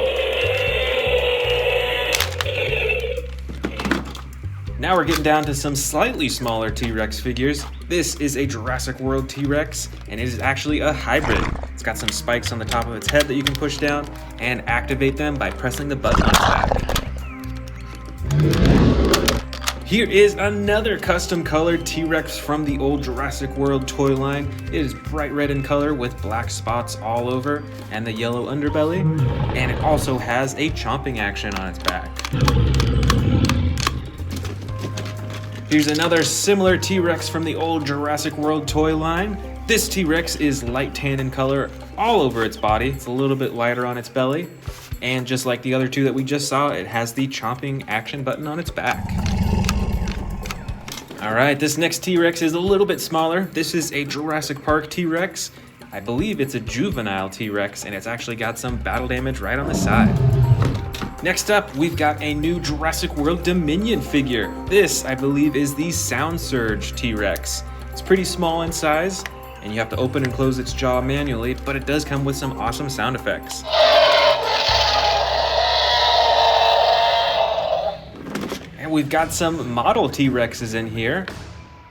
Now we're getting down to some slightly smaller T-Rex figures. This is a Jurassic World T-Rex, and it is actually a hybrid. It's got some spikes on the top of its head that you can push down and activate them by pressing the button on its back. Here is another custom colored T-Rex from the old Jurassic World toy line. It is bright red in color with black spots all over and the yellow underbelly, and it also has a chomping action on its back. Here's another similar T-Rex from the old Jurassic World toy line. This T-Rex is light tan in color all over its body. It's a little bit lighter on its belly. And just like the other two that we just saw, it has the chomping action button on its back. All right, this next T-Rex is a little bit smaller. This is a Jurassic Park T-Rex. I believe it's a juvenile T-Rex, and it's actually got some battle damage right on the side. Next up, we've got a new Jurassic World Dominion figure. This, I believe, is the Sound Surge T-Rex. It's pretty small in size, and you have to open and close its jaw manually, but it does come with some awesome sound effects. And we've got some model T-Rexes in here.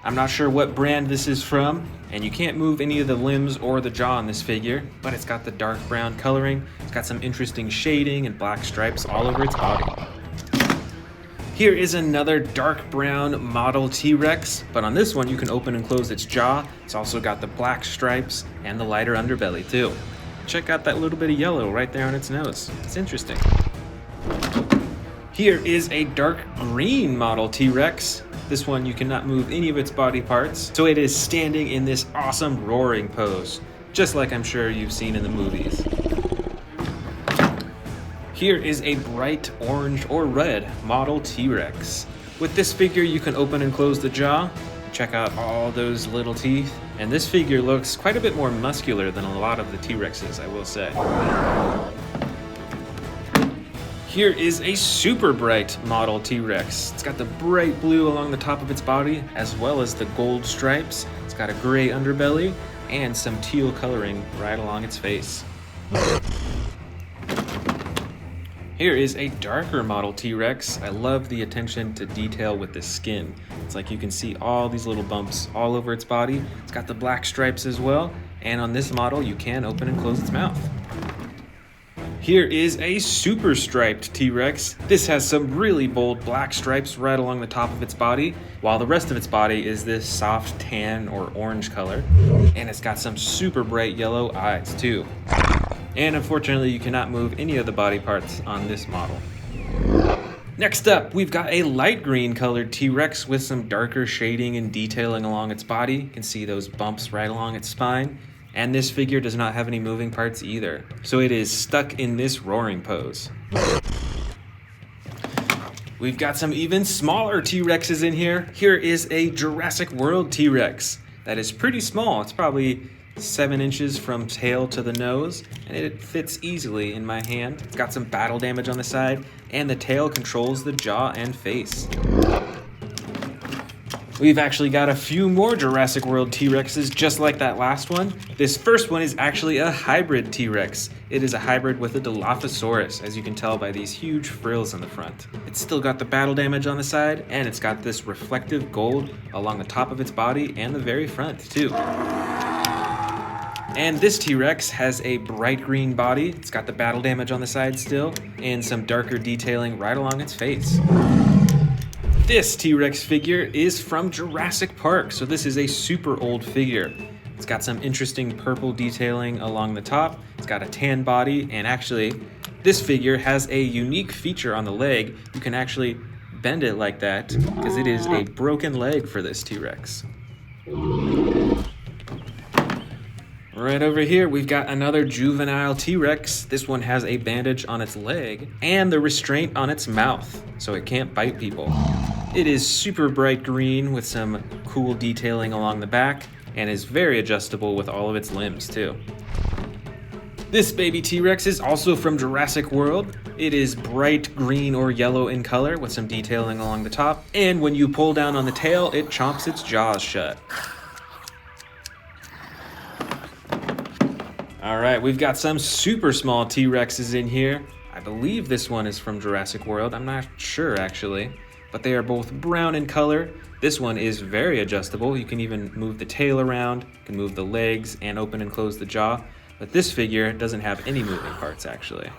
I'm not sure what brand this is from, and you can't move any of the limbs or the jaw on this figure, but it's got the dark brown coloring. It's got some interesting shading and black stripes all over its body. Here is another dark brown model T-Rex, but on this one you can open and close its jaw. It's also got the black stripes and the lighter underbelly too. Check out that little bit of yellow right there on its nose. It's interesting. Here is a dark green model T-Rex. This one you cannot move any of its body parts, so it is standing in this awesome roaring pose, just like I'm sure you've seen in the movies. Here is a bright orange or red model T-Rex. With this figure you can open and close the jaw, check out all those little teeth, and this figure looks quite a bit more muscular than a lot of the T-Rexes, I will say. Here is a super bright model T-Rex. It's got the bright blue along the top of its body, as well as the gold stripes. It's got a gray underbelly and some teal coloring right along its face. Here is a darker model T-Rex. I love the attention to detail with the skin. It's like you can see all these little bumps all over its body. It's got the black stripes as well, and on this model you can open and close its mouth. Here is a super striped T-Rex. This has some really bold black stripes right along the top of its body, while the rest of its body is this soft tan or orange color. And it's got some super bright yellow eyes too. And unfortunately, you cannot move any of the body parts on this model. Next up, we've got a light green colored T-Rex with some darker shading and detailing along its body. You can see those bumps right along its spine. And this figure does not have any moving parts either, so it is stuck in this roaring pose. We've got some even smaller T-Rexes in here. Here is a Jurassic World T-Rex that is pretty small. It's probably 7 inches from tail to the nose, and it fits easily in my hand. It's got some battle damage on the side, and the tail controls the jaw and face. We've actually got a few more Jurassic World T-Rexes just like that last one. This first one is actually a hybrid T-Rex. It is a hybrid with a Dilophosaurus, as you can tell by these huge frills on the front. It's still got the battle damage on the side, and it's got this reflective gold along the top of its body and the very front too. And this T-Rex has a bright green body. It's got the battle damage on the side still, and some darker detailing right along its face. This T-Rex figure is from Jurassic Park, so this is a super old figure. It's got some interesting purple detailing along the top. It's got a tan body, and actually, this figure has a unique feature on the leg. You can actually bend it like that, because it is a broken leg for this T-Rex. Right over here, we've got another juvenile T-Rex. This one has a bandage on its leg and the restraint on its mouth, so it can't bite people. It is super bright green with some cool detailing along the back and is very adjustable with all of its limbs too. This baby T-Rex is also from Jurassic World. It is bright green or yellow in color with some detailing along the top, and when you pull down on the tail, it chomps its jaws shut. All right, we've got some super small T-Rexes in here. I believe this one is from Jurassic World. I'm not sure actually, but they are both brown in color. This one is very adjustable. You can even move the tail around, you can move the legs and open and close the jaw. But this figure doesn't have any moving parts actually.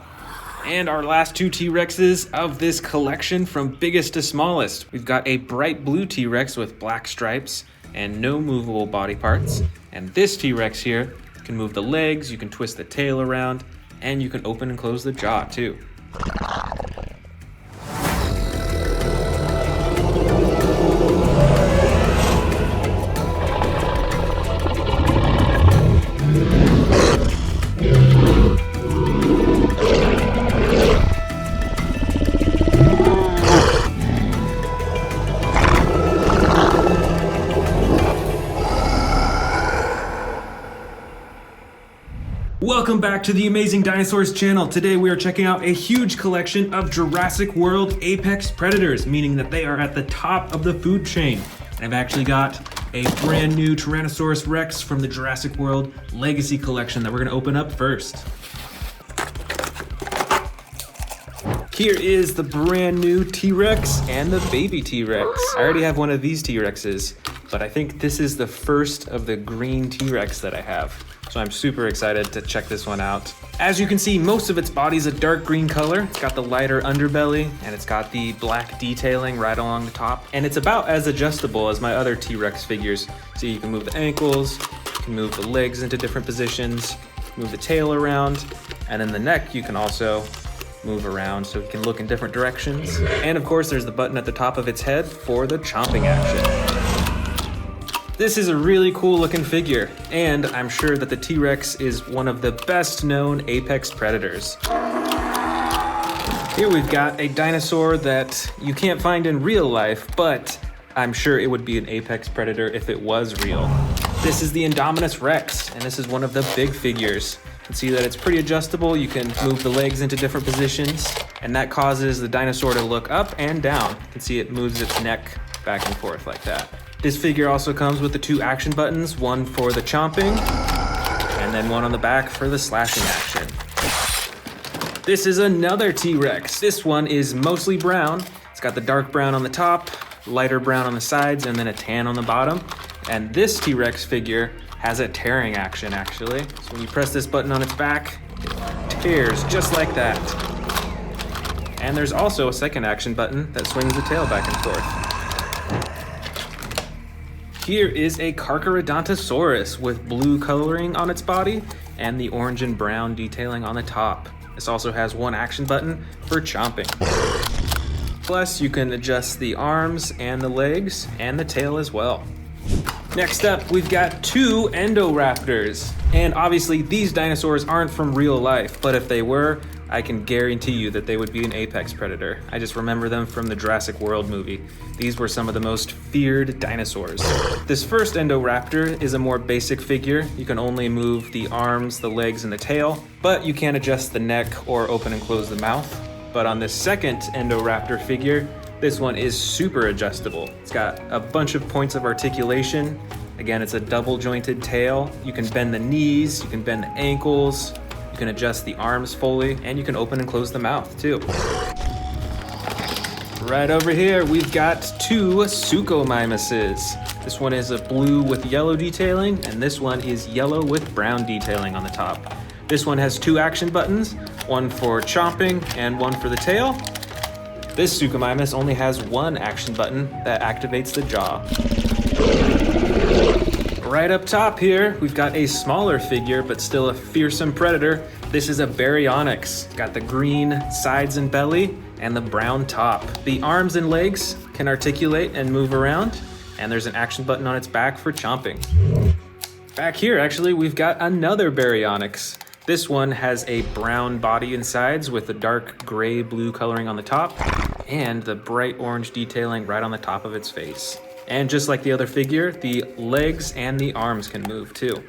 And our last two T-Rexes of this collection from biggest to smallest. We've got a bright blue T-Rex with black stripes and no movable body parts. And this T-Rex here, you can move the legs, you can twist the tail around, and you can open and close the jaw too. Welcome back to the Amazing Dinosaurs channel. Today we are checking out a huge collection of Jurassic World apex predators, meaning that they are at the top of the food chain. And I've actually got a brand new Tyrannosaurus Rex from the Jurassic World Legacy Collection that we're gonna open up first. Here is the brand new T-Rex and the baby T-Rex. I already have one of these T-Rexes, but I think this is the first of the green T-Rex that I have. So I'm super excited to check this one out. As you can see, most of its body is a dark green color. It's got the lighter underbelly and it's got the black detailing right along the top. And it's about as adjustable as my other T-Rex figures. So you can move the ankles, you can move the legs into different positions, move the tail around, and then the neck you can also move around so it can look in different directions. And of course, there's the button at the top of its head for the chomping action. This is a really cool looking figure, and I'm sure that the T-Rex is one of the best known apex predators. Here we've got a dinosaur that you can't find in real life, but I'm sure it would be an apex predator if it was real. This is the Indominus Rex, and this is one of the big figures. You can see that it's pretty adjustable. You can move the legs into different positions, and that causes the dinosaur to look up and down. You can see it moves its neck back and forth like that. This figure also comes with the two action buttons, one for the chomping, and then one on the back for the slashing action. This is another T-Rex. This one is mostly brown. It's got the dark brown on the top, lighter brown on the sides, and then a tan on the bottom. And this T-Rex figure has a tearing action, actually. So when you press this button on its back, it tears just like that. And there's also a second action button that swings the tail back and forth. Here is a Carcharodontosaurus with blue coloring on its body and the orange and brown detailing on the top. This also has one action button for chomping. Plus, you can adjust the arms and the legs and the tail as well. Next up, we've got two Indoraptors. And obviously, these dinosaurs aren't from real life, but if they were, I can guarantee you that they would be an apex predator. I just remember them from the Jurassic World movie. These were some of the most feared dinosaurs. This first Indoraptor is a more basic figure. You can only move the arms, the legs, and the tail, but you can't adjust the neck or open and close the mouth. But on this second Indoraptor figure, this one is super adjustable. It's got a bunch of points of articulation. Again, it's a double jointed tail. You can bend the knees, you can bend the ankles, you can adjust the arms fully, and you can open and close the mouth too. Right over here, we've got two Suchomimuses. This one is a blue with yellow detailing, and this one is yellow with brown detailing on the top. This one has two action buttons, one for chomping and one for the tail. This Suchomimus only has one action button that activates the jaw. Right up top here, we've got a smaller figure, but still a fearsome predator. This is a Baryonyx. It's got the green sides and belly and the brown top. The arms and legs can articulate and move around, and there's an action button on its back for chomping. Back here, actually, we've got another Baryonyx. This one has a brown body and sides with the dark gray-blue coloring on the top and the bright orange detailing right on the top of its face. And just like the other figure, the legs and the arms can move too.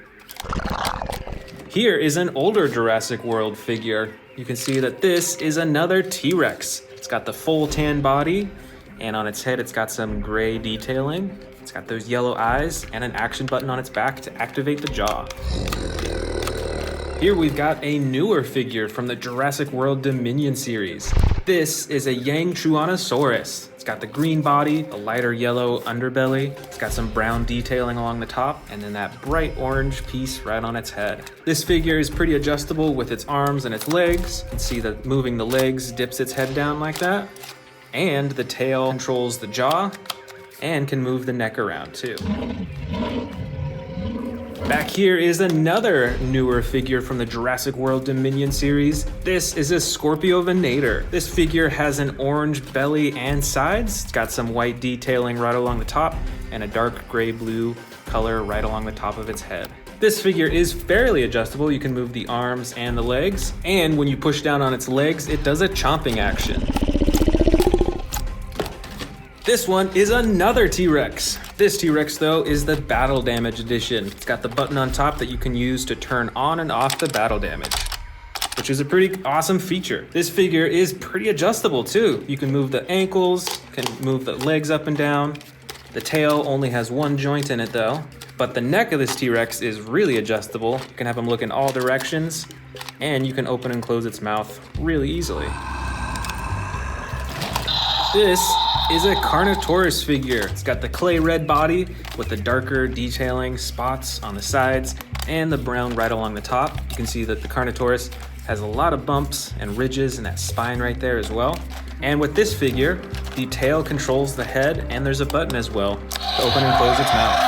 Here is an older Jurassic World figure. You can see that this is another T-Rex. It's got the full tan body, and on its head it's got some gray detailing. It's got those yellow eyes and an action button on its back to activate the jaw. Here we've got a newer figure from the Jurassic World Dominion series. This is a Yangchuanosaurus. It's got the green body, a lighter yellow underbelly. It's got some brown detailing along the top, and then that bright orange piece right on its head. This figure is pretty adjustable with its arms and its legs. You can see that moving the legs dips its head down like that. And the tail controls the jaw and can move the neck around too. Back here is another newer figure from the Jurassic World Dominion series. This is a Scorpiovenator. This figure has an orange belly and sides. It's got some white detailing right along the top and a dark gray-blue color right along the top of its head. This figure is fairly adjustable. You can move the arms and the legs, and when you push down on its legs, it does a chomping action. This one is another T-Rex. This T-Rex though is the battle damage edition. It's got the button on top that you can use to turn on and off the battle damage, which is a pretty awesome feature. This figure is pretty adjustable too. You can move the ankles, can move the legs up and down. The tail only has one joint in it though, but the neck of this T-Rex is really adjustable. You can have him look in all directions, and you can open and close its mouth really easily. This is a Carnotaurus figure. It's got the clay red body with the darker detailing spots on the sides and the brown right along the top. You can see that the Carnotaurus has a lot of bumps and ridges and that spine right there as well. And with this figure, the tail controls the head, and there's a button as well to open and close its mouth.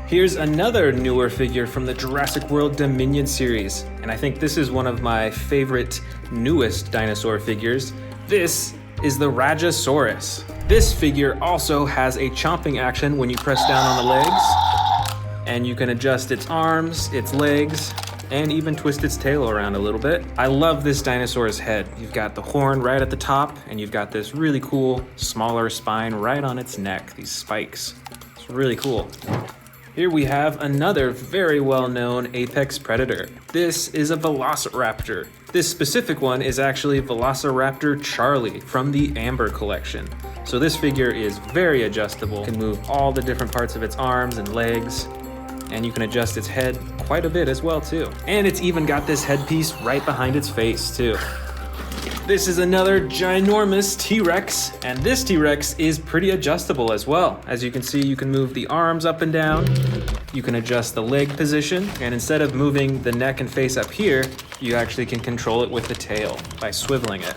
Here's another newer figure from the Jurassic World Dominion series, and I think this is one of my favorite newest dinosaur figures. This is the Rajasaurus. This figure also has a chomping action when you press down on the legs, and you can adjust its arms, its legs, and even twist its tail around a little bit. I love this dinosaur's head. You've got the horn right at the top, and you've got this really cool, smaller spine right on its neck, these spikes. It's really cool. Here we have another very well-known apex predator. This is a Velociraptor. This specific one is actually Velociraptor Charlie from the Amber collection. So this figure is very adjustable, can move all the different parts of its arms and legs, and you can adjust its head quite a bit as well too. And it's even got this headpiece right behind its face too. This is another ginormous T-Rex, and this T-Rex is pretty adjustable as well. As you can see, you can move the arms up and down, you can adjust the leg position, and instead of moving the neck and face up here, you actually can control it with the tail by swiveling it.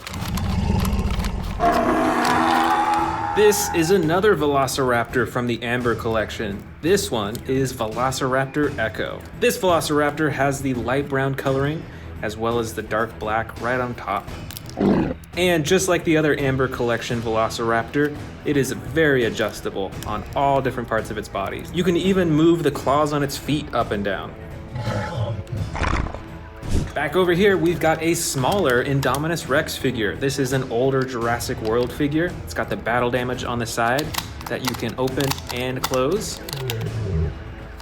This is another Velociraptor from the Amber collection. This one is Velociraptor Echo. This Velociraptor has the light brown coloring as well as the dark black right on top. And just like the other Amber collection Velociraptor, it is very adjustable on all different parts of its body. You can even move the claws on its feet up and down. Back over here, we've got a smaller Indominus Rex figure. This is an older Jurassic World figure. It's got the battle damage on the side that you can open and close.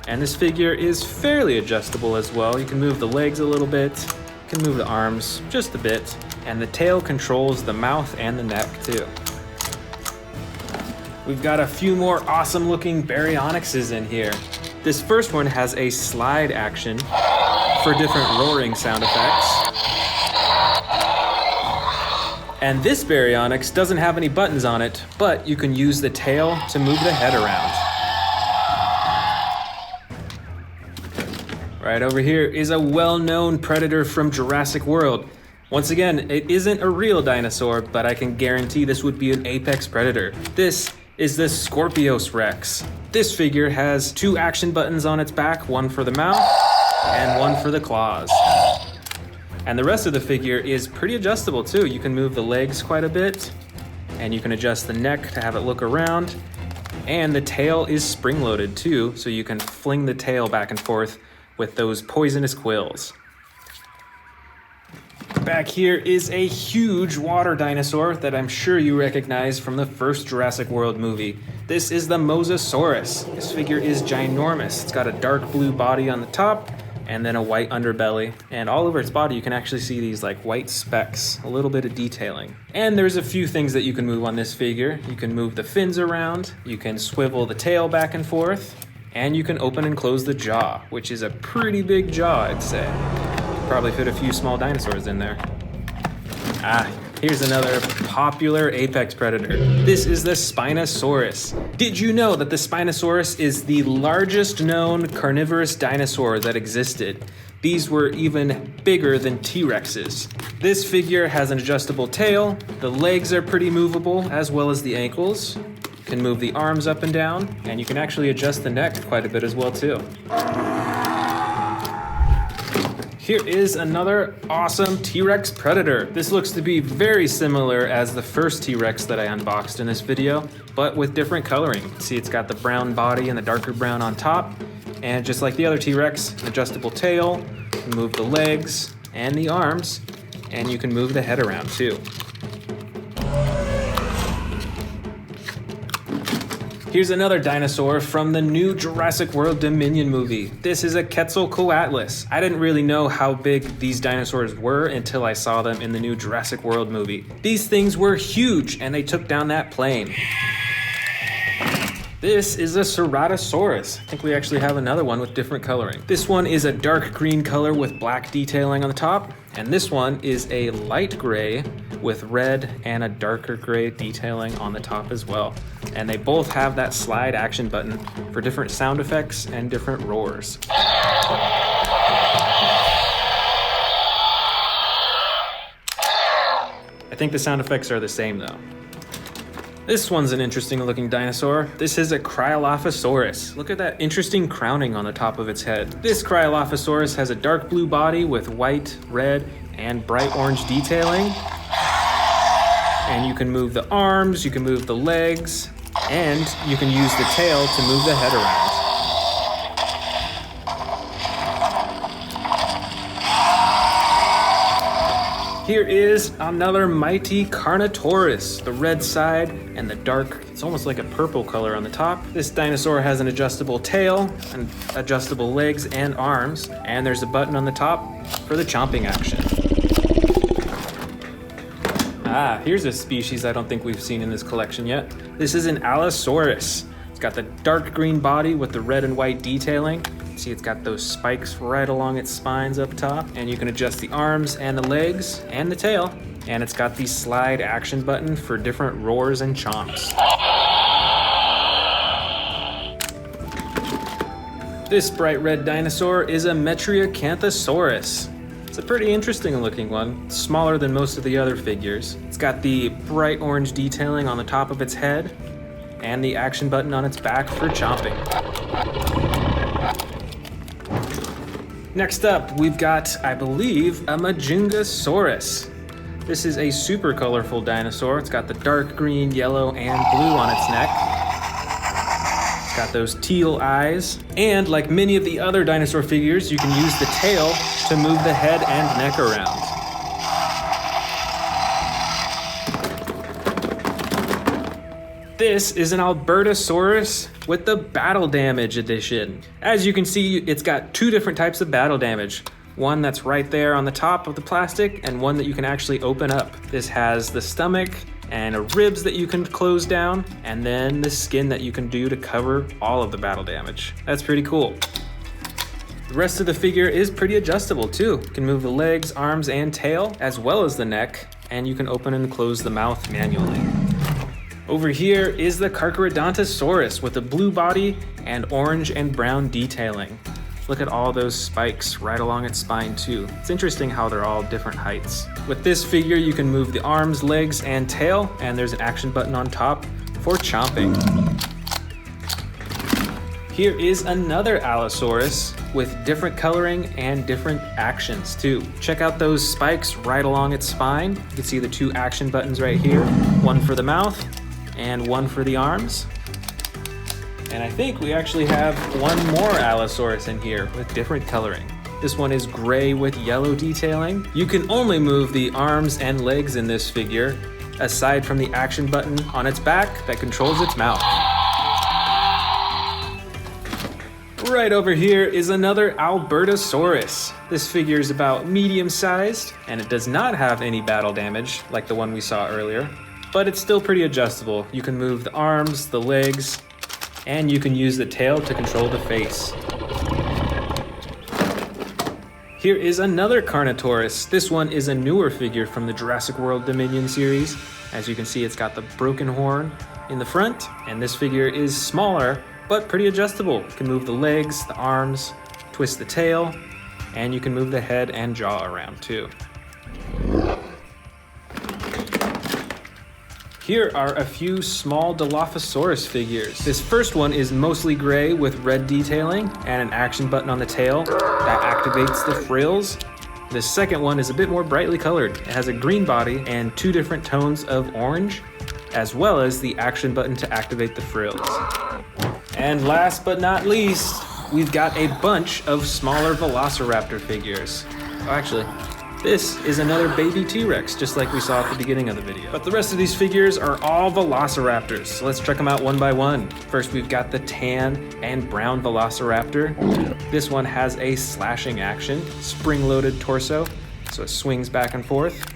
And this figure is fairly adjustable as well. You can move the legs a little bit, you can move the arms just a bit, and the tail controls the mouth and the neck too. We've got a few more awesome looking Baryonyxes in here. This first one has a slide action for different roaring sound effects. And this Baryonyx doesn't have any buttons on it, but you can use the tail to move the head around. Right over here is a well-known predator from Jurassic World. Once again, it isn't a real dinosaur, but I can guarantee this would be an apex predator. This is the Scorpius Rex. This figure has 2 action buttons on its back, one for the mouth and one for the claws. And the rest of the figure is pretty adjustable too. You can move the legs quite a bit, and you can adjust the neck to have it look around. And the tail is spring-loaded too, so you can fling the tail back and forth with those poisonous quills. Back here is a huge water dinosaur that I'm sure you recognize from the first Jurassic World movie. This is the Mosasaurus. This figure is ginormous. It's got a dark blue body on the top and then a white underbelly. And all over its body you can actually see these like white specks, a little bit of detailing. And there's a few things that you can move on this figure. You can move the fins around, you can swivel the tail back and forth, and you can open and close the jaw, which is a pretty big jaw, I'd say. Probably fit a few small dinosaurs in there. Here's another popular apex predator. This is the Spinosaurus. Did you know that the Spinosaurus is the largest known carnivorous dinosaur that existed? These were even bigger than T-Rexes. This figure has an adjustable tail, the legs are pretty movable, as well as the ankles. You can move the arms up and down, and you can actually adjust the neck quite a bit as well too. Here is another awesome T-Rex predator. This looks to be very similar as the first T-Rex that I unboxed in this video, but with different coloring. You can see it's got the brown body and the darker brown on top, and just like the other T-Rex, adjustable tail, you can move the legs and the arms, and you can move the head around too. Here's another dinosaur from the new Jurassic World Dominion movie. This is a Quetzalcoatlus. I didn't really know how big these dinosaurs were until I saw them in the new Jurassic World movie. These things were huge and they took down that plane. This is a Ceratosaurus. I think we actually have another one with different coloring. This one is a dark green color with black detailing on the top, and this one is a light gray with red and a darker gray detailing on the top as well. And they both have that slide action button for different sound effects and different roars. I think the sound effects are the same though. This one's an interesting looking dinosaur. This is a Cryolophosaurus. Look at that interesting crowning on the top of its head. This Cryolophosaurus has a dark blue body with white, red, and bright orange detailing. And you can move the arms, you can move the legs, and you can use the tail to move the head around. Here is another mighty Carnotaurus, the red side and the dark, it's almost like a purple color on the top. This dinosaur has an adjustable tail and adjustable legs and arms, and there's a button on the top for the chomping action. Here's a species I don't think we've seen in this collection yet. This is an Allosaurus. It's got the dark green body with the red and white detailing. See, it's got those spikes right along its spines up top, and you can adjust the arms and the legs and the tail, and it's got the slide action button for different roars and chomps. This bright red dinosaur is a Metriacanthosaurus. It's a pretty interesting looking one. It's smaller than most of the other figures. It's got the bright orange detailing on the top of its head and the action button on its back for chomping. Next up, we've got, I believe, a Majungasaurus. This is a super colorful dinosaur. It's got the dark green, yellow, and blue on its neck. It's got those teal eyes. And like many of the other dinosaur figures, you can use the tail to move the head and neck around. This is an Albertosaurus with the battle damage edition. As you can see, it's got two different types of battle damage. One that's right there on the top of the plastic and one that you can actually open up. This has the stomach and ribs that you can close down, and then the skin that you can do to cover all of the battle damage. That's pretty cool. The rest of the figure is pretty adjustable too. You can move the legs, arms, and tail, as well as the neck, and you can open and close the mouth manually. Over here is the Carcharodontosaurus with a blue body and orange and brown detailing. Look at all those spikes right along its spine too. It's interesting how they're all different heights. With this figure, you can move the arms, legs, and tail, and there's an action button on top for chomping. Here is another Allosaurus with different coloring and different actions too. Check out those spikes right along its spine. You can see the two action buttons right here, one for the mouth and one for the arms. And I think we actually have one more Allosaurus in here with different coloring. This one is gray with yellow detailing. You can only move the arms and legs in this figure, aside from the action button on its back that controls its mouth. Right over here is another Albertosaurus. This figure is about medium-sized, and it does not have any battle damage like the one we saw earlier, but it's still pretty adjustable. You can move the arms, the legs, and you can use the tail to control the face. Here is another Carnotaurus. This one is a newer figure from the Jurassic World Dominion series. As you can see, it's got the broken horn in the front, and this figure is smaller, but pretty adjustable. You can move the legs, the arms, twist the tail, and you can move the head and jaw around too. Here are a few small Dilophosaurus figures. This first one is mostly gray with red detailing and an action button on the tail that activates the frills. The second one is a bit more brightly colored. It has a green body and two different tones of orange, as well as the action button to activate the frills. And last but not least, we've got a bunch of smaller Velociraptor figures. Oh, actually, This is another baby T-Rex, just like we saw at the beginning of the video. But the rest of these figures are all Velociraptors, so let's check them out one by one. First, we've got the tan and brown Velociraptor. This one has a slashing action, spring-loaded torso, so it swings back and forth.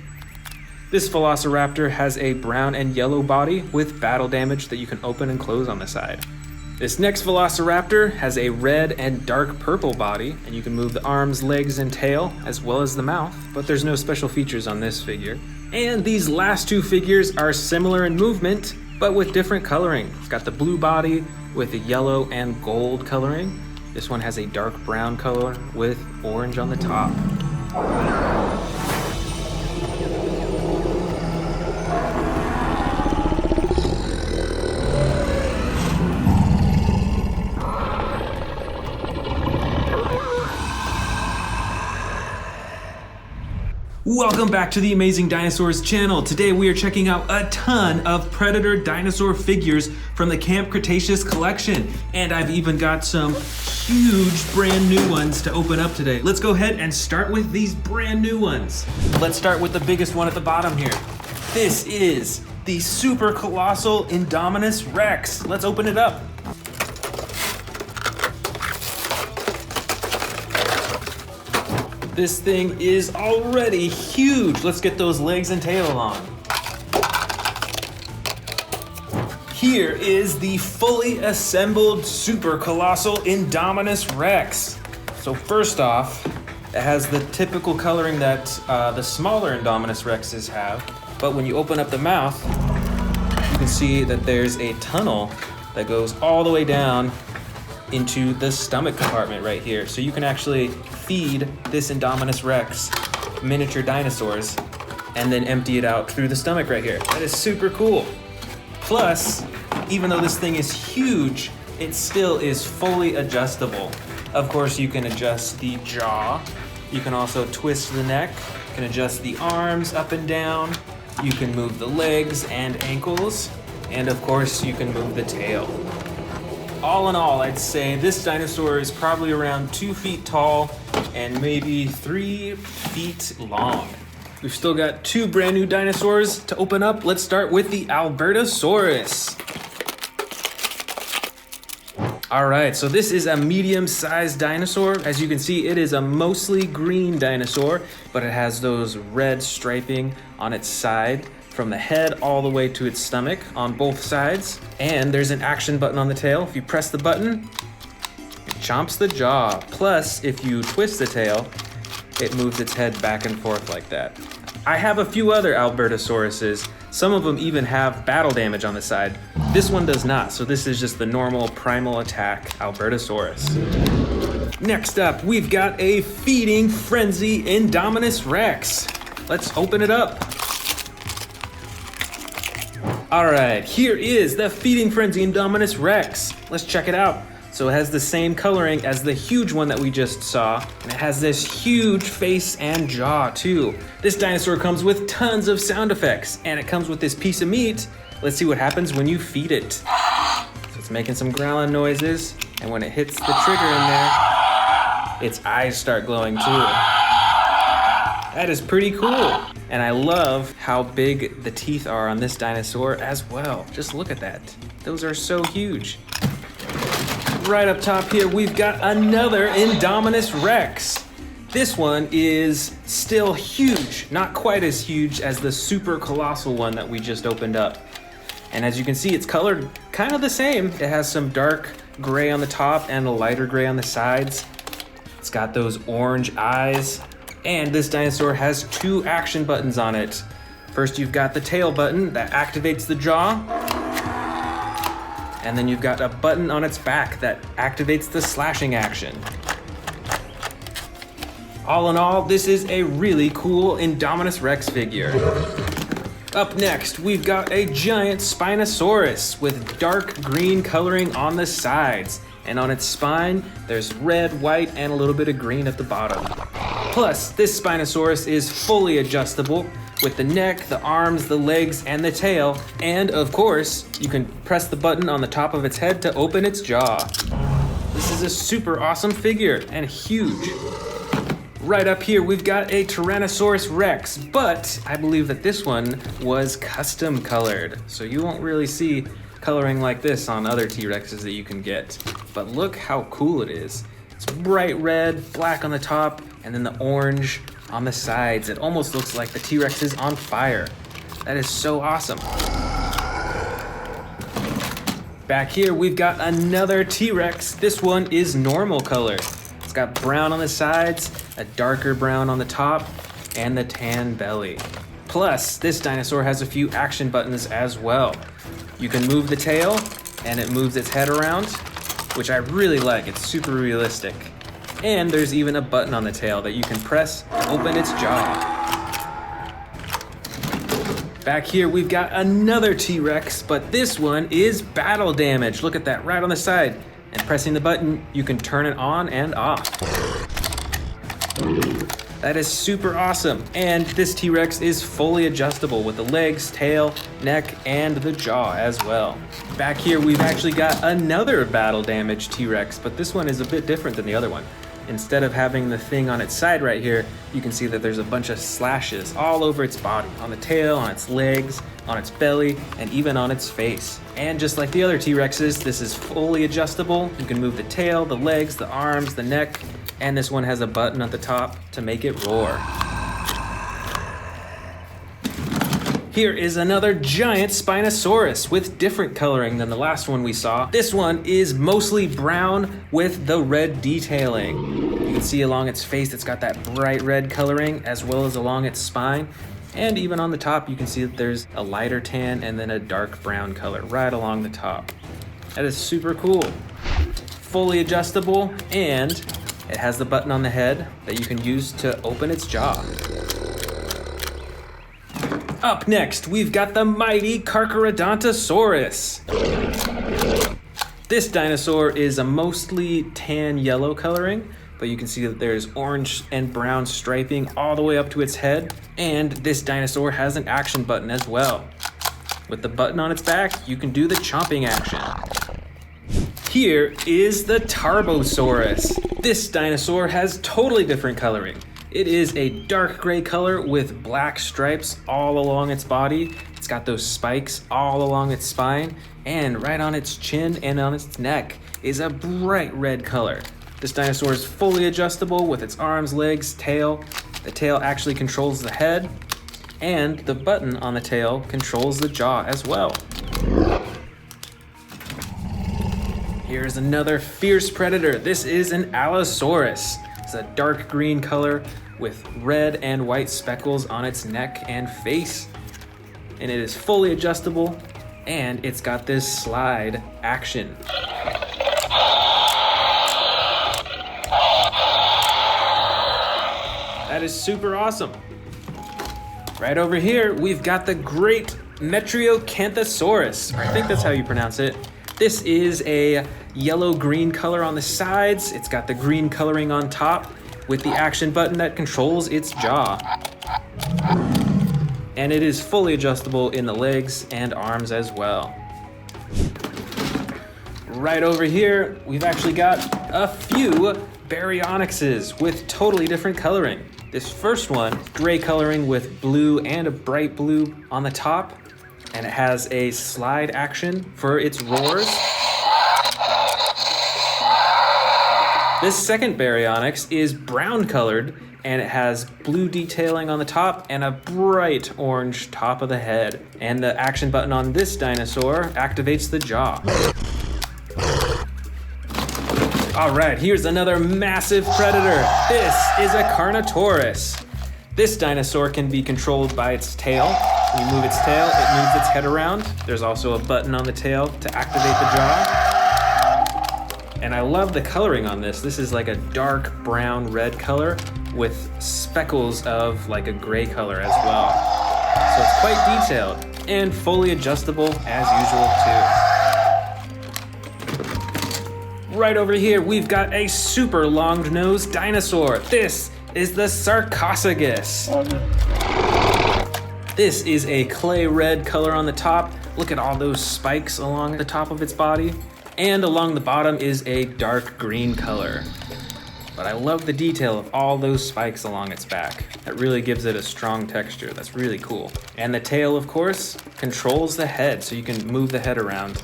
This Velociraptor has a brown and yellow body with battle damage that you can open and close on the side. This next Velociraptor has a red and dark purple body, and you can move the arms, legs, and tail, as well as the mouth, but there's no special features on this figure. And these last two figures are similar in movement, but with different coloring. It's got the blue body with a yellow and gold coloring. This one has a dark brown color with orange on the top. Welcome back to the Amazing Dinosaurs channel. Today we are checking out a ton of Predator dinosaur figures from the Camp Cretaceous collection. And I've even got some huge brand new ones to open up today. Let's go ahead and start with these brand new ones. Let's start with the biggest one at the bottom here. This is the super colossal Indominus Rex. Let's open it up. This thing is already huge. Let's get those legs and tail on. Here is the fully assembled super colossal Indominus Rex. So first off, it has the typical coloring that the smaller Indominus Rexes have, but when you open up the mouth, you can see that there's a tunnel that goes all the way down into the stomach compartment right here. So you can actually feed this Indominus Rex miniature dinosaurs and then empty it out through the stomach right here. That is super cool. Plus, even though this thing is huge, it still is fully adjustable. Of course, you can adjust the jaw. You can also twist the neck. You can adjust the arms up and down. You can move the legs and ankles. And of course, you can move the tail. All in all, I'd say this dinosaur is probably around 2 feet tall and maybe 3 feet long. We've still got two brand new dinosaurs to open up. Let's start with the Albertosaurus. All right, so this is a medium-sized dinosaur. As you can see, it is a mostly green dinosaur, but it has those red striping on its side from the head all the way to its stomach on both sides. And there's an action button on the tail. If you press the button, it chomps the jaw. Plus, if you twist the tail, it moves its head back and forth like that. I have a few other Albertosauruses. Some of them even have battle damage on the side. This one does not, so this is just the normal primal attack Albertosaurus. Next up, we've got a feeding frenzy Indominus Rex. Let's open it up. All right, here is the Feeding Frenzy Indominus Rex. Let's check it out. So it has the same coloring as the huge one that we just saw, and it has this huge face and jaw too. This dinosaur comes with tons of sound effects, and it comes with this piece of meat. Let's see what happens when you feed it. So it's making some growling noises, and when it hits the trigger in there, its eyes start glowing too. That is pretty cool. And I love how big the teeth are on this dinosaur as well. Just look at that. Those are so huge. Right up top here, we've got another Indominus Rex. This one is still huge, not quite as huge as the super colossal one that we just opened up. And as you can see, it's colored kind of the same. It has some dark gray on the top and a lighter gray on the sides. It's got those orange eyes. And this dinosaur has two action buttons on it. First, you've got the tail button that activates the jaw. And then you've got a button on its back that activates the slashing action. All in all, this is a really cool Indominus Rex figure. Up next, we've got a giant Spinosaurus with dark green coloring on the sides. And on its spine, there's red, white, and a little bit of green at the bottom. Plus, this Spinosaurus is fully adjustable with the neck, the arms, the legs, and the tail. And of course, you can press the button on the top of its head to open its jaw. This is a super awesome figure and huge. Right up here, we've got a Tyrannosaurus Rex, but I believe that this one was custom colored. So you won't really see coloring like this on other T-Rexes that you can get. But look how cool it is. It's bright red, black on the top, and then the orange on the sides. It almost looks like the T-Rex is on fire. That is so awesome. Back here, we've got another T-Rex. This one is normal color. It's got brown on the sides, a darker brown on the top, and the tan belly. Plus, this dinosaur has a few action buttons as well. You can move the tail, and it moves its head around, which I really like. It's super realistic. And there's even a button on the tail that you can press to open its jaw. Back here, we've got another T-Rex, but this one is battle damage. Look at that right on the side. And pressing the button, you can turn it on and off. That is super awesome. And this T-Rex is fully adjustable with the legs, tail, neck, and the jaw as well. Back here, we've actually got another battle damage T-Rex, but this one is a bit different than the other one. Instead of having the thing on its side right here, you can see that there's a bunch of slashes all over its body, on the tail, on its legs, on its belly, and even on its face. And just like the other T-Rexes, this is fully adjustable. You can move the tail, the legs, the arms, the neck, and this one has a button at the top to make it roar. Here is another giant Spinosaurus with different coloring than the last one we saw. This one is mostly brown with the red detailing. You can see along its face it's got that bright red coloring as well as along its spine. And even on the top you can see that there's a lighter tan and then a dark brown color right along the top. That is super cool. Fully adjustable, and it has the button on the head that you can use to open its jaw. Up next, we've got the mighty Carcharodontosaurus. This dinosaur is a mostly tan yellow coloring, but you can see that there's orange and brown striping all the way up to its head. And this dinosaur has an action button as well. With the button on its back, you can do the chomping action. Here is the TARBOSAURUS. This dinosaur has totally different coloring. It is a dark gray color with black stripes all along its body. It's got those spikes all along its spine, and right on its chin and on its neck is a bright red color. This dinosaur is fully adjustable with its arms, legs, tail. The tail actually controls the head, and the button on the tail controls the jaw as well. Here's another fierce predator. This is an Allosaurus. It's a dark green color with red and white speckles on its neck and face. And it is fully adjustable, and it's got this slide action. That is super awesome. Right over here, we've got the great Metriacanthosaurus. I think that's how you pronounce it. This is a yellow-green color on the sides. It's got the green coloring on top with the action button that controls its jaw. And it is fully adjustable in the legs and arms as well. Right over here, we've actually got a few Baryonyxes with totally different coloring. This first one, gray coloring with blue and a bright blue on the top, and it has a slide action for its roars. This second Baryonyx is brown colored, and it has blue detailing on the top and a bright orange top of the head. And the action button on this dinosaur activates the jaw. All right, here's another massive predator. This is a Carnotaurus. This dinosaur can be controlled by its tail. When you move its tail, it moves its head around. There's also a button on the tail to activate the jaw. And I love the coloring on this. This is like a dark brown red color with speckles of like a gray color as well. So it's quite detailed and fully adjustable as usual too. Right over here, we've got a super long-nosed dinosaur. This is the Sarcophagus. This is a clay red color on the top. Look at all those spikes along the top of its body. And along the bottom is a dark green color. but I love the detail of all those spikes along its back. That really gives it a strong texture. That's really cool. And the tail, of course, controls the head, so you can move the head around.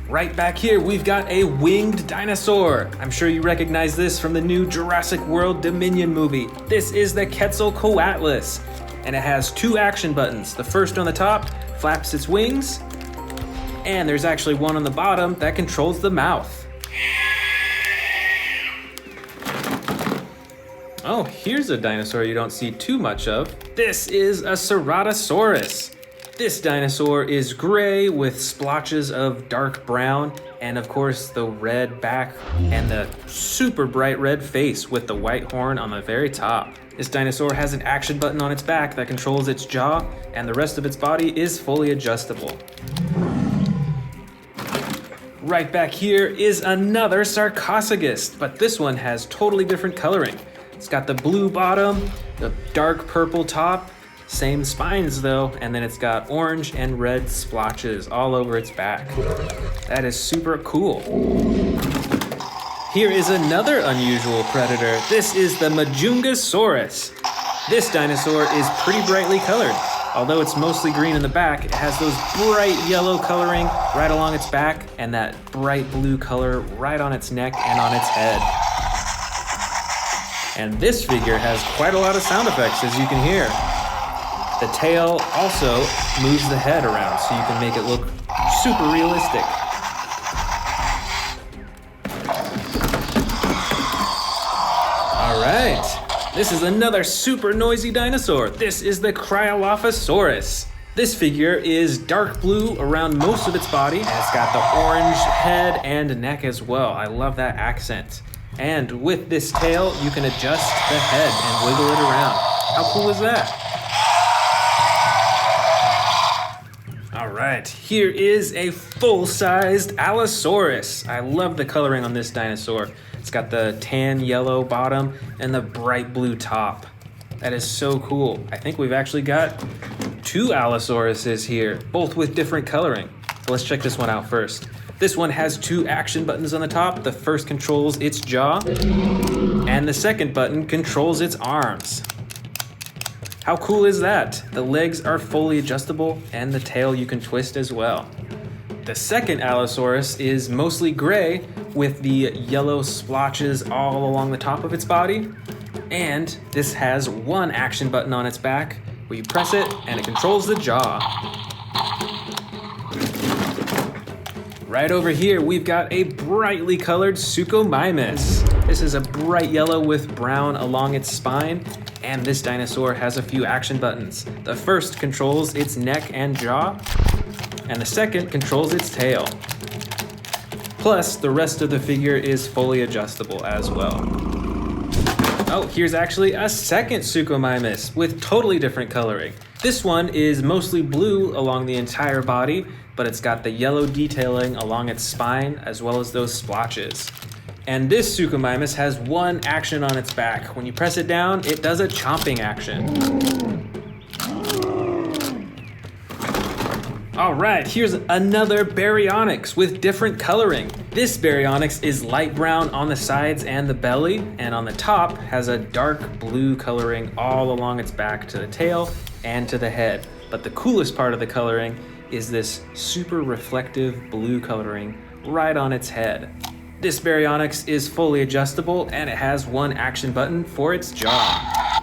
Right back here, we've got a winged dinosaur. I'm sure you recognize this from the new Jurassic World Dominion movie. This is the Quetzalcoatlus, and it has 2 action buttons. The first on the top flaps its wings, and there's actually one on the bottom that controls the mouth. Oh, here's a dinosaur you don't see too much of. This is a Ceratosaurus. This dinosaur is gray with splotches of dark brown, and of course the red back and the super bright red face with the white horn on the very top. This dinosaur has an action button on its back that controls its jaw, and the rest of its body is fully adjustable. Right back here is another Sarcophagus, but this one has totally different coloring. It's got the blue bottom, the dark purple top, same spines though, and then it's got orange and red splotches all over its back. That is super cool. Here is another unusual predator. This is the Majungasaurus. This dinosaur is pretty brightly colored. Although it's mostly green in the back, it has those bright yellow coloring right along its back and that bright blue color right on its neck and on its head. And this figure has quite a lot of sound effects, as you can hear. The tail also moves the head around so you can make it look super realistic. All right, this is another super noisy dinosaur. This is the Cryolophosaurus. This figure is dark blue around most of its body, and it's got the orange head and neck as well. I love that accent. And with this tail, you can adjust the head and wiggle it around. How cool is that? All right, here is a full-sized Allosaurus. I love the coloring on this dinosaur. It's got the tan yellow bottom and the bright blue top. That is so cool. I think we've actually got 2 Allosauruses here, both with different coloring. So let's check this one out first. This one has 2 action buttons on the top. The first controls its jaw, and the second button controls its arms. How cool is that? The legs are fully adjustable, and the tail you can twist as well. The second Allosaurus is mostly gray with the yellow splotches all along the top of its body. And this has 1 action button on its back where you press it and it controls the jaw. Right over here, we've got a brightly colored Suchomimus. This is a bright yellow with brown along its spine, and this dinosaur has a few action buttons. The first controls its neck and jaw, and the second controls its tail. Plus, the rest of the figure is fully adjustable as well. Oh, here's actually a second Suchomimus with totally different coloring. This one is mostly blue along the entire body, but it's got the yellow detailing along its spine as well as those splotches. And this Suchomimus has 1 action on its back. When you press it down, it does a chomping action. All right, here's another Baryonyx with different coloring. This Baryonyx is light brown on the sides and the belly, and on the top has a dark blue coloring all along its back to the tail and to the head. But the coolest part of the coloring is this super reflective blue coloring right on its head. This Baryonyx is fully adjustable, and it has 1 action button for its jaw.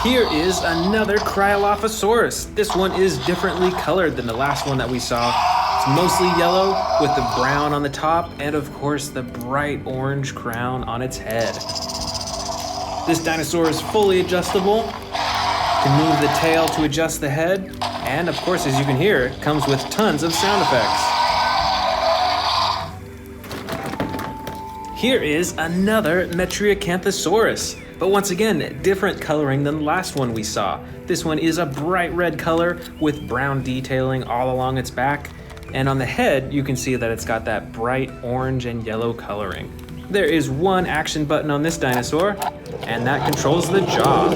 Here is another Cryolophosaurus. This one is differently colored than the last one that we saw. It's mostly yellow with the brown on the top, and of course the bright orange crown on its head. This dinosaur is fully adjustable. You can move the tail to adjust the head, and of course, as you can hear, it comes with tons of sound effects. Here is another Metriacanthosaurus, but once again, different coloring than the last one we saw. This one is a bright red color with brown detailing all along its back, and on the head, you can see that it's got that bright orange and yellow coloring. There is 1 action button on this dinosaur, and that controls the jaw.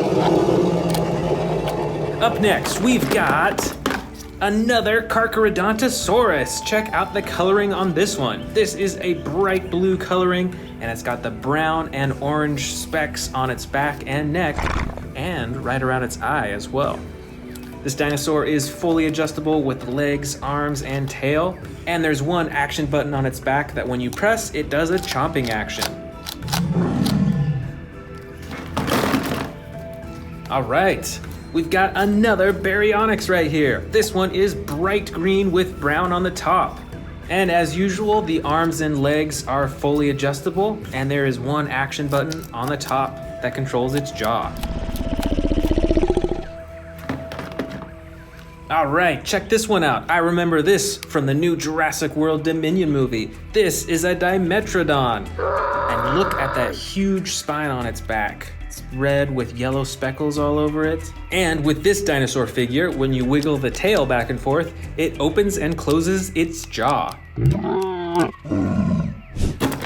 Up next, we've got Another Carcharodontosaurus. Check out the coloring on this one. This is a bright blue coloring, and it's got the brown and orange specks on its back and neck, and right around its eye as well. This dinosaur is fully adjustable with legs, arms, and tail, and there's one action button on its back that when you press, it does a chomping action. All right. We've got another Baryonyx right here. This one is bright green with brown on the top. And as usual, the arms and legs are fully adjustable, and there is one action button on the top that controls its jaw. All right, check this one out. I remember this from the new Jurassic World Dominion movie. This is a Dimetrodon. And look at that huge spine on its back. It's red with yellow speckles all over it. And with this dinosaur figure, when you wiggle the tail back and forth, it opens and closes its jaw.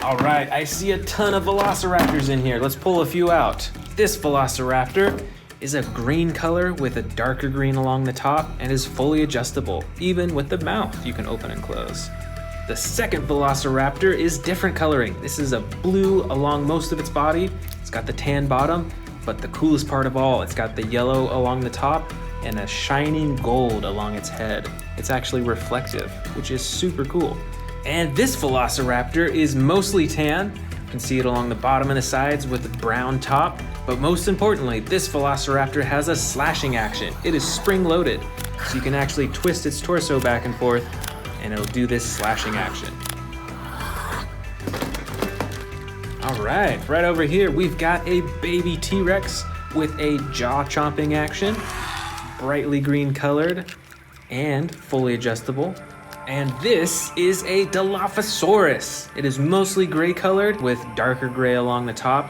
All right, I see a ton of Velociraptors in here. Let's pull a few out. This Velociraptor is a green color with a darker green along the top and is fully adjustable. Even with the mouth, you can open and close. The second Velociraptor is different coloring. This is a blue along most of its body. It's got the tan bottom, but the coolest part of all, it's got the yellow along the top and a shining gold along its head. It's actually reflective, which is super cool. And this Velociraptor is mostly tan. You can see it along the bottom and the sides with the brown top. But most importantly, this Velociraptor has a slashing action. It is spring-loaded, so you can actually twist its torso back and forth, and it'll do this slashing action. All right over here, we've got a baby T-Rex with a jaw-chomping action, brightly green colored, and fully adjustable. And this is a Dilophosaurus. It is mostly gray colored with darker gray along the top,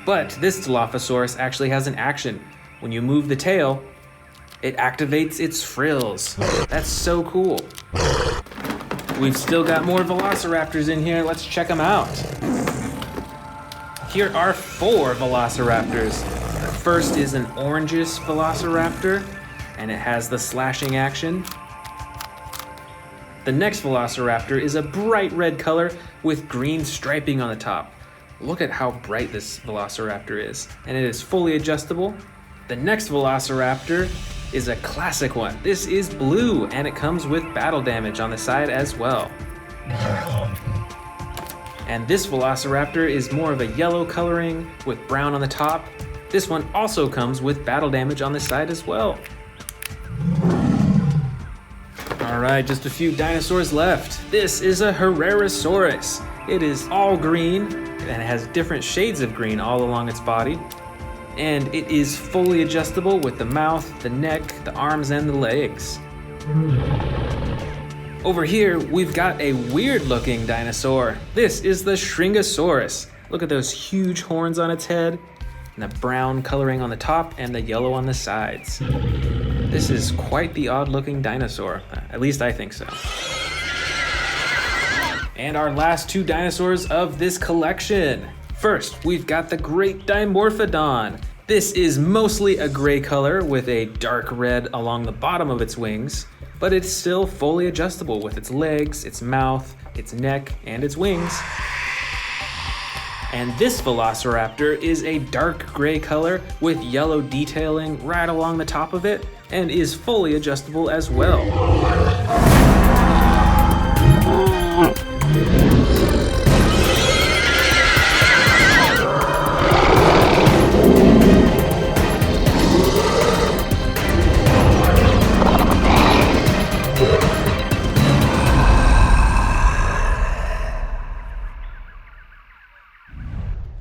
but this Dilophosaurus actually has an action. When you move the tail, it activates its frills. That's so cool. We've still got more Velociraptors in here. Let's check them out. Here are 4 Velociraptors. The first is an orangish Velociraptor, and it has the slashing action. The next Velociraptor is a bright red color with green striping on the top. Look at how bright this Velociraptor is, and it is fully adjustable. The next Velociraptor is a classic one. This is blue, and it comes with battle damage on the side as well. And this Velociraptor is more of a yellow coloring with brown on the top. This one also comes with battle damage on the side as well. All right, just a few dinosaurs left. This is a Herrerasaurus. It is all green and it has different shades of green all along its body. And it is fully adjustable with the mouth, the neck, the arms, and the legs. Over here, we've got a weird looking dinosaur. This is the Shringosaurus. Look at those huge horns on its head, and the brown coloring on the top and the yellow on the sides. This is quite the odd looking dinosaur. At least I think so. And our last 2 dinosaurs of this collection. First, we've got the Great Dimorphodon. This is mostly a gray color with a dark red along the bottom of its wings, but it's still fully adjustable with its legs, its mouth, its neck, and its wings. And this Velociraptor is a dark gray color with yellow detailing right along the top of it, and is fully adjustable as well.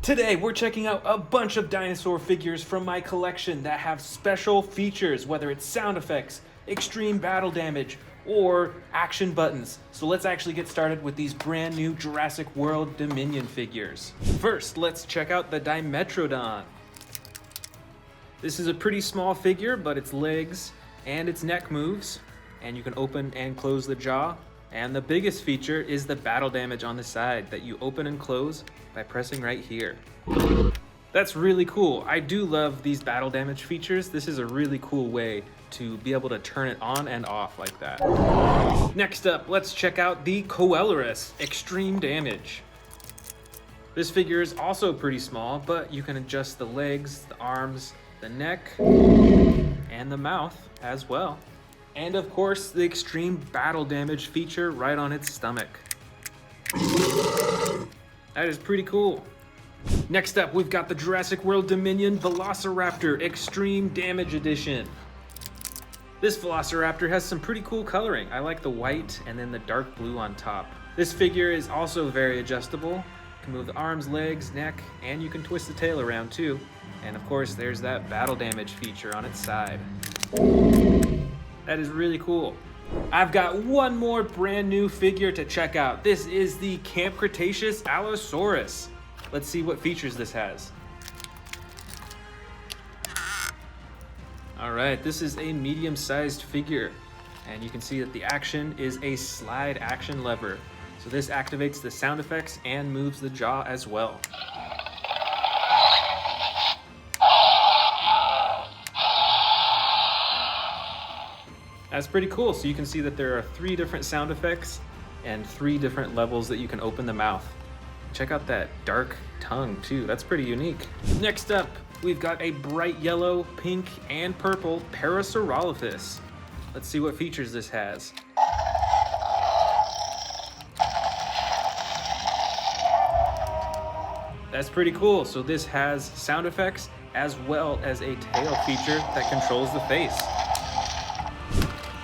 Today, we're checking out a bunch of dinosaur figures from my collection that have special features, whether it's sound effects, extreme battle damage, or action buttons. So let's actually get started with these brand new Jurassic World Dominion figures. First, let's check out the Dimetrodon. This is a pretty small figure, but its legs and its neck moves, and you can open and close the jaw. And the biggest feature is the battle damage on the side that you open and close by pressing right here. That's really cool. I do love these battle damage features. This is a really cool way to be able to turn it on and off like that. Next up, let's check out the Coelurus Extreme Damage. This figure is also pretty small, but you can adjust the legs, the arms, the neck, and the mouth as well. And of course, the extreme battle damage feature right on its stomach. That is pretty cool. Next up, we've got the Jurassic World Dominion Velociraptor Extreme Damage Edition. This Velociraptor has some pretty cool coloring. I like the white and then the dark blue on top. This figure is also very adjustable. You can move the arms, legs, neck, and you can twist the tail around too. And of course, there's that battle damage feature on its side. That is really cool. I've got one more brand new figure to check out. This is the Camp Cretaceous Allosaurus. Let's see what features this has. All right, this is a medium-sized figure, and you can see that the action is a slide action lever. So this activates the sound effects and moves the jaw as well. That's pretty cool. So you can see that there are 3 different sound effects and 3 different levels that you can open the mouth. Check out that dark tongue too. That's pretty unique. Next up, we've got a bright yellow, pink, and purple Parasaurolophus. Let's see what features this has. That's pretty cool. So this has sound effects as well as a tail feature that controls the face.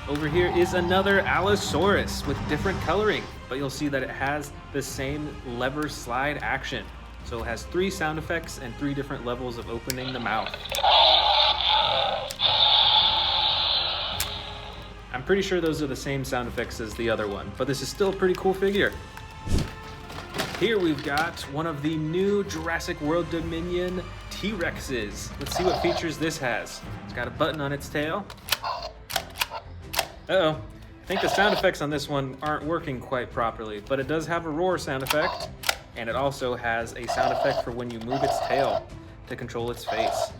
Over here is another Allosaurus with different coloring, but you'll see that it has the same lever slide action. So it has 3 sound effects and 3 different levels of opening the mouth. I'm pretty sure those are the same sound effects as the other one, but this is still a pretty cool figure. Here we've got one of the new Jurassic World Dominion T-Rexes. Let's see what features this has. It's got a button on its tail. Uh-oh, I think the sound effects on this one aren't working quite properly, but it does have a roar sound effect, and it also has a sound effect for when you move its tail to control its face.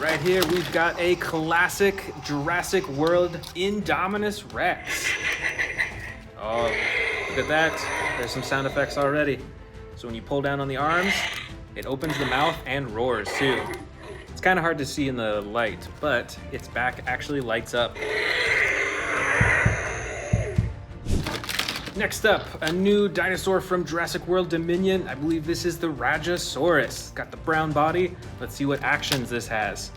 Right here, we've got a classic Jurassic World Indominus Rex. Oh, look at that. There's some sound effects already. So when you pull down on the arms, it opens the mouth and roars too. It's kind of hard to see in the light, but its back actually lights up. Next up, a new dinosaur from Jurassic World Dominion. I believe this is the Rajasaurus. It's got the brown body. Let's see what actions this has.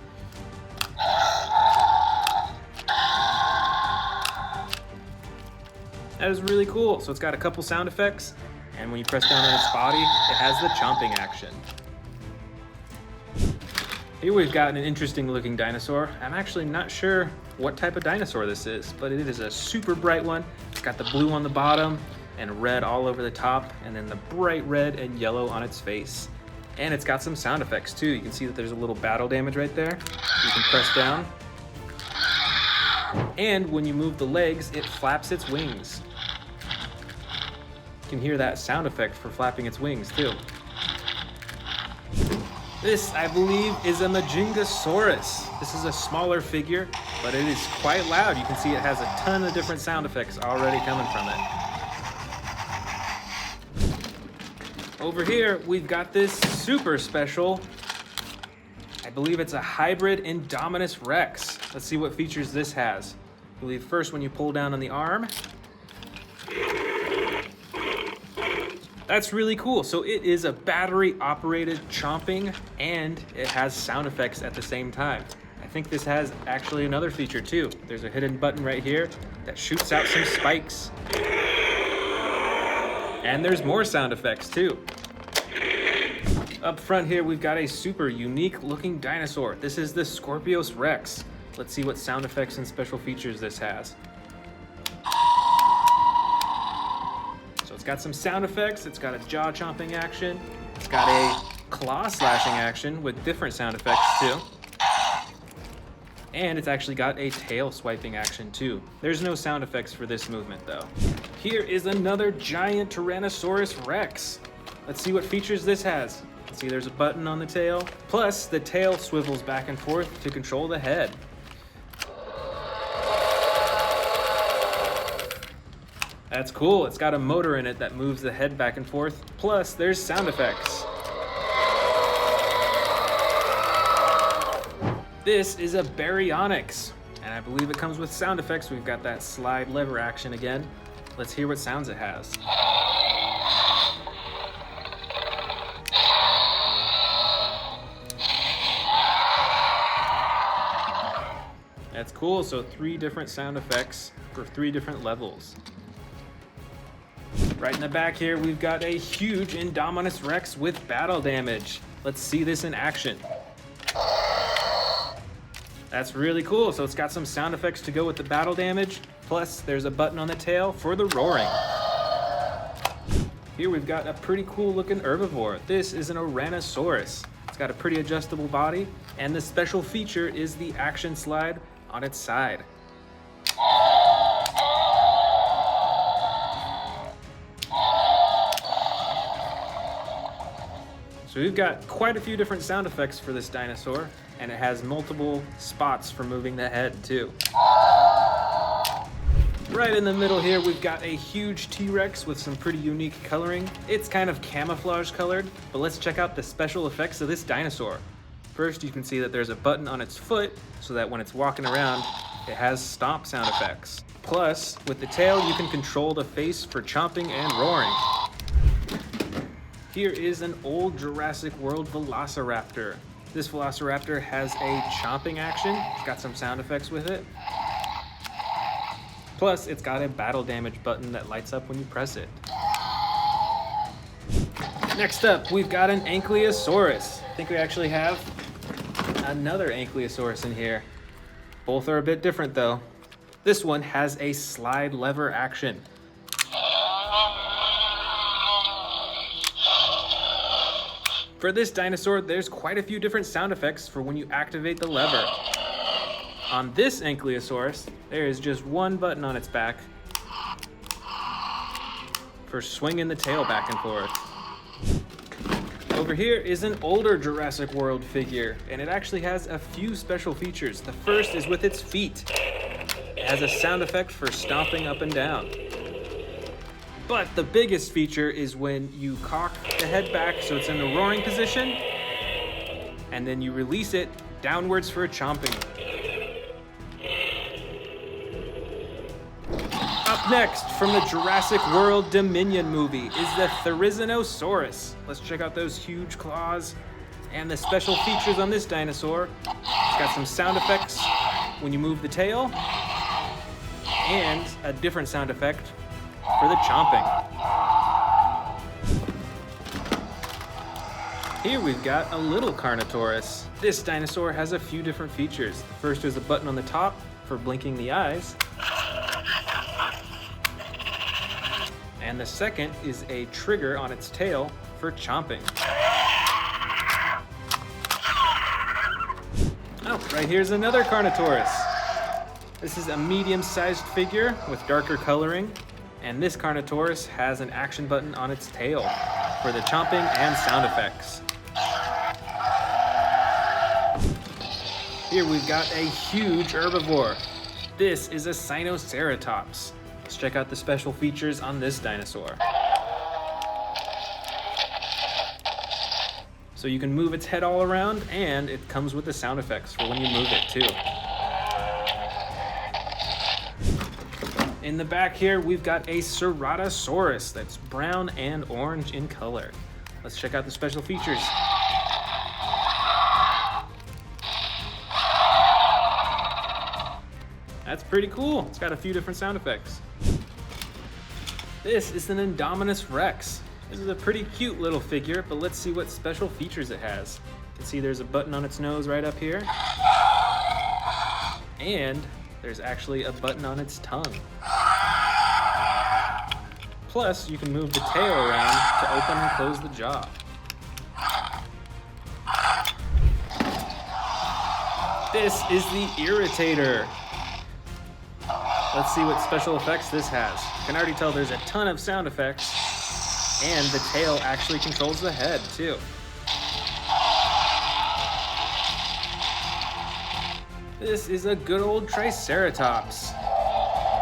That is really cool. So it's got a couple sound effects, and when you press down on its body, it has the chomping action. Here we've got an interesting looking dinosaur. I'm actually not sure what type of dinosaur this is, but it is a super bright one. It's got the blue on the bottom and red all over the top, and then the bright red and yellow on its face. And it's got some sound effects too. You can see that there's a little battle damage right there. You can press down. And when you move the legs, it flaps its wings. You can hear that sound effect for flapping its wings too. This, I believe, is a Majingasaurus. This is a smaller figure, but it is quite loud. You can see it has a ton of different sound effects already coming from it. Over here, we've got this super special, I believe it's a hybrid Indominus Rex. Let's see what features this has. I believe first when you pull down on the arm, that's really cool. So it is a battery operated chomping, and it has sound effects at the same time. I think this has actually another feature too. There's a hidden button right here that shoots out some spikes. And there's more sound effects too. Up front here, we've got a super unique looking dinosaur. This is the Scorpius Rex. Let's see what sound effects and special features this has. It's got some sound effects, it's got a jaw chomping action, it's got a claw slashing action with different sound effects too. And it's actually got a tail swiping action too. There's no sound effects for this movement though. Here is another giant Tyrannosaurus Rex. Let's see what features this has. See, there's a button on the tail. Plus, the tail swivels back and forth to control the head. That's cool. It's got a motor in it that moves the head back and forth. Plus, there's sound effects. This is a Baryonyx, and I believe it comes with sound effects. We've got that slide lever action again. Let's hear what sounds it has. That's cool. So 3 different sound effects for 3 different levels. Right in the back here, we've got a huge Indominus Rex with battle damage. Let's see this in action. That's really cool. So it's got some sound effects to go with the battle damage. Plus, there's a button on the tail for the roaring. Here we've got a pretty cool looking herbivore. This is an Tyrannosaurus. It's got a pretty adjustable body, and the special feature is the action slide on its side. So we've got quite a few different sound effects for this dinosaur, and it has multiple spots for moving the head too. Right in the middle here, we've got a huge T-Rex with some pretty unique coloring. It's kind of camouflage colored, but let's check out the special effects of this dinosaur. First, you can see that there's a button on its foot so that when it's walking around, it has stomp sound effects. Plus, with the tail, you can control the face for chomping and roaring. Here is an old Jurassic World Velociraptor. This Velociraptor has a chomping action. It's got some sound effects with it. Plus, it's got a battle damage button that lights up when you press it. Next up, we've got an Ankylosaurus. I think we actually have another Ankylosaurus in here. Both are a bit different though. This one has a slide lever action. For this dinosaur, there's quite a few different sound effects for when you activate the lever. On this Ankylosaurus, there is just one button on its back for swinging the tail back and forth. Over here is an older Jurassic World figure, and it actually has a few special features. The first is with its feet. It has a sound effect for stomping up and down. But the biggest feature is when you cock the head back so it's in the roaring position, and then you release it downwards for a chomping. Up next, from the Jurassic World Dominion movie, is the Spinosaurus. Let's check out those huge claws and the special features on this dinosaur. It's got some sound effects when you move the tail, and a different sound effect for the chomping. Here we've got a little Carnotaurus. This dinosaur has a few different features. The first is a button on the top for blinking the eyes. And the second is a trigger on its tail for chomping. Oh, right here's another Carnotaurus. This is a medium-sized figure with darker coloring, and this Carnotaurus has an action button on its tail for the chomping and sound effects. Here we've got a huge herbivore. This is a Sinoceratops. Let's check out the special features on this dinosaur. So you can move its head all around, and it comes with the sound effects for when you move it too. In the back here, we've got a Ceratosaurus that's brown and orange in color. Let's check out the special features. That's pretty cool. It's got a few different sound effects. This is an Indominus Rex. This is a pretty cute little figure, but let's see what special features it has. You can see there's a button on its nose right up here. And there's actually a button on its tongue. Plus, you can move the tail around to open and close the jaw. This is the Irritator. Let's see what special effects this has. You can already tell there's a ton of sound effects, and the tail actually controls the head too. This is a good old Triceratops.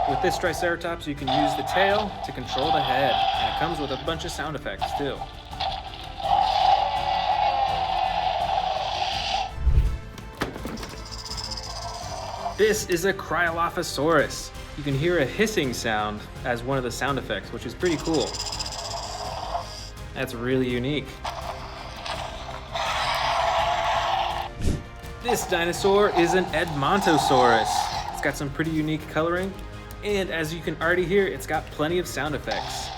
With this Triceratops, you can use the tail to control the head, and it comes with a bunch of sound effects too. This is a Cryolophosaurus. You can hear a hissing sound as one of the sound effects, which is pretty cool. That's really unique. This dinosaur is an Edmontosaurus. It's got some pretty unique coloring, and as you can already hear, it's got plenty of sound effects.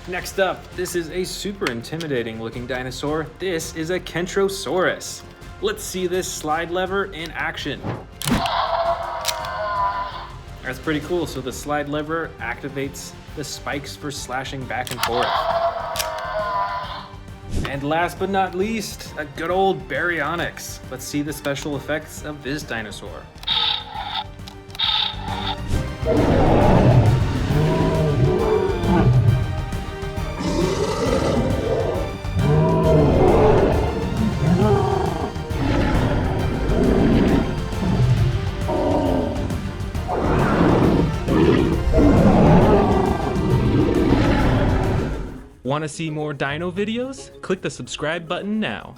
Next up, this is a super intimidating looking dinosaur. This is a Kentrosaurus. Let's see this slide lever in action. That's pretty cool. So the slide lever activates the spikes for slashing back and forth. And last but not least, a good old Baryonyx. Let's see the special effects of this dinosaur. Want to see more dino videos? Click the subscribe button now.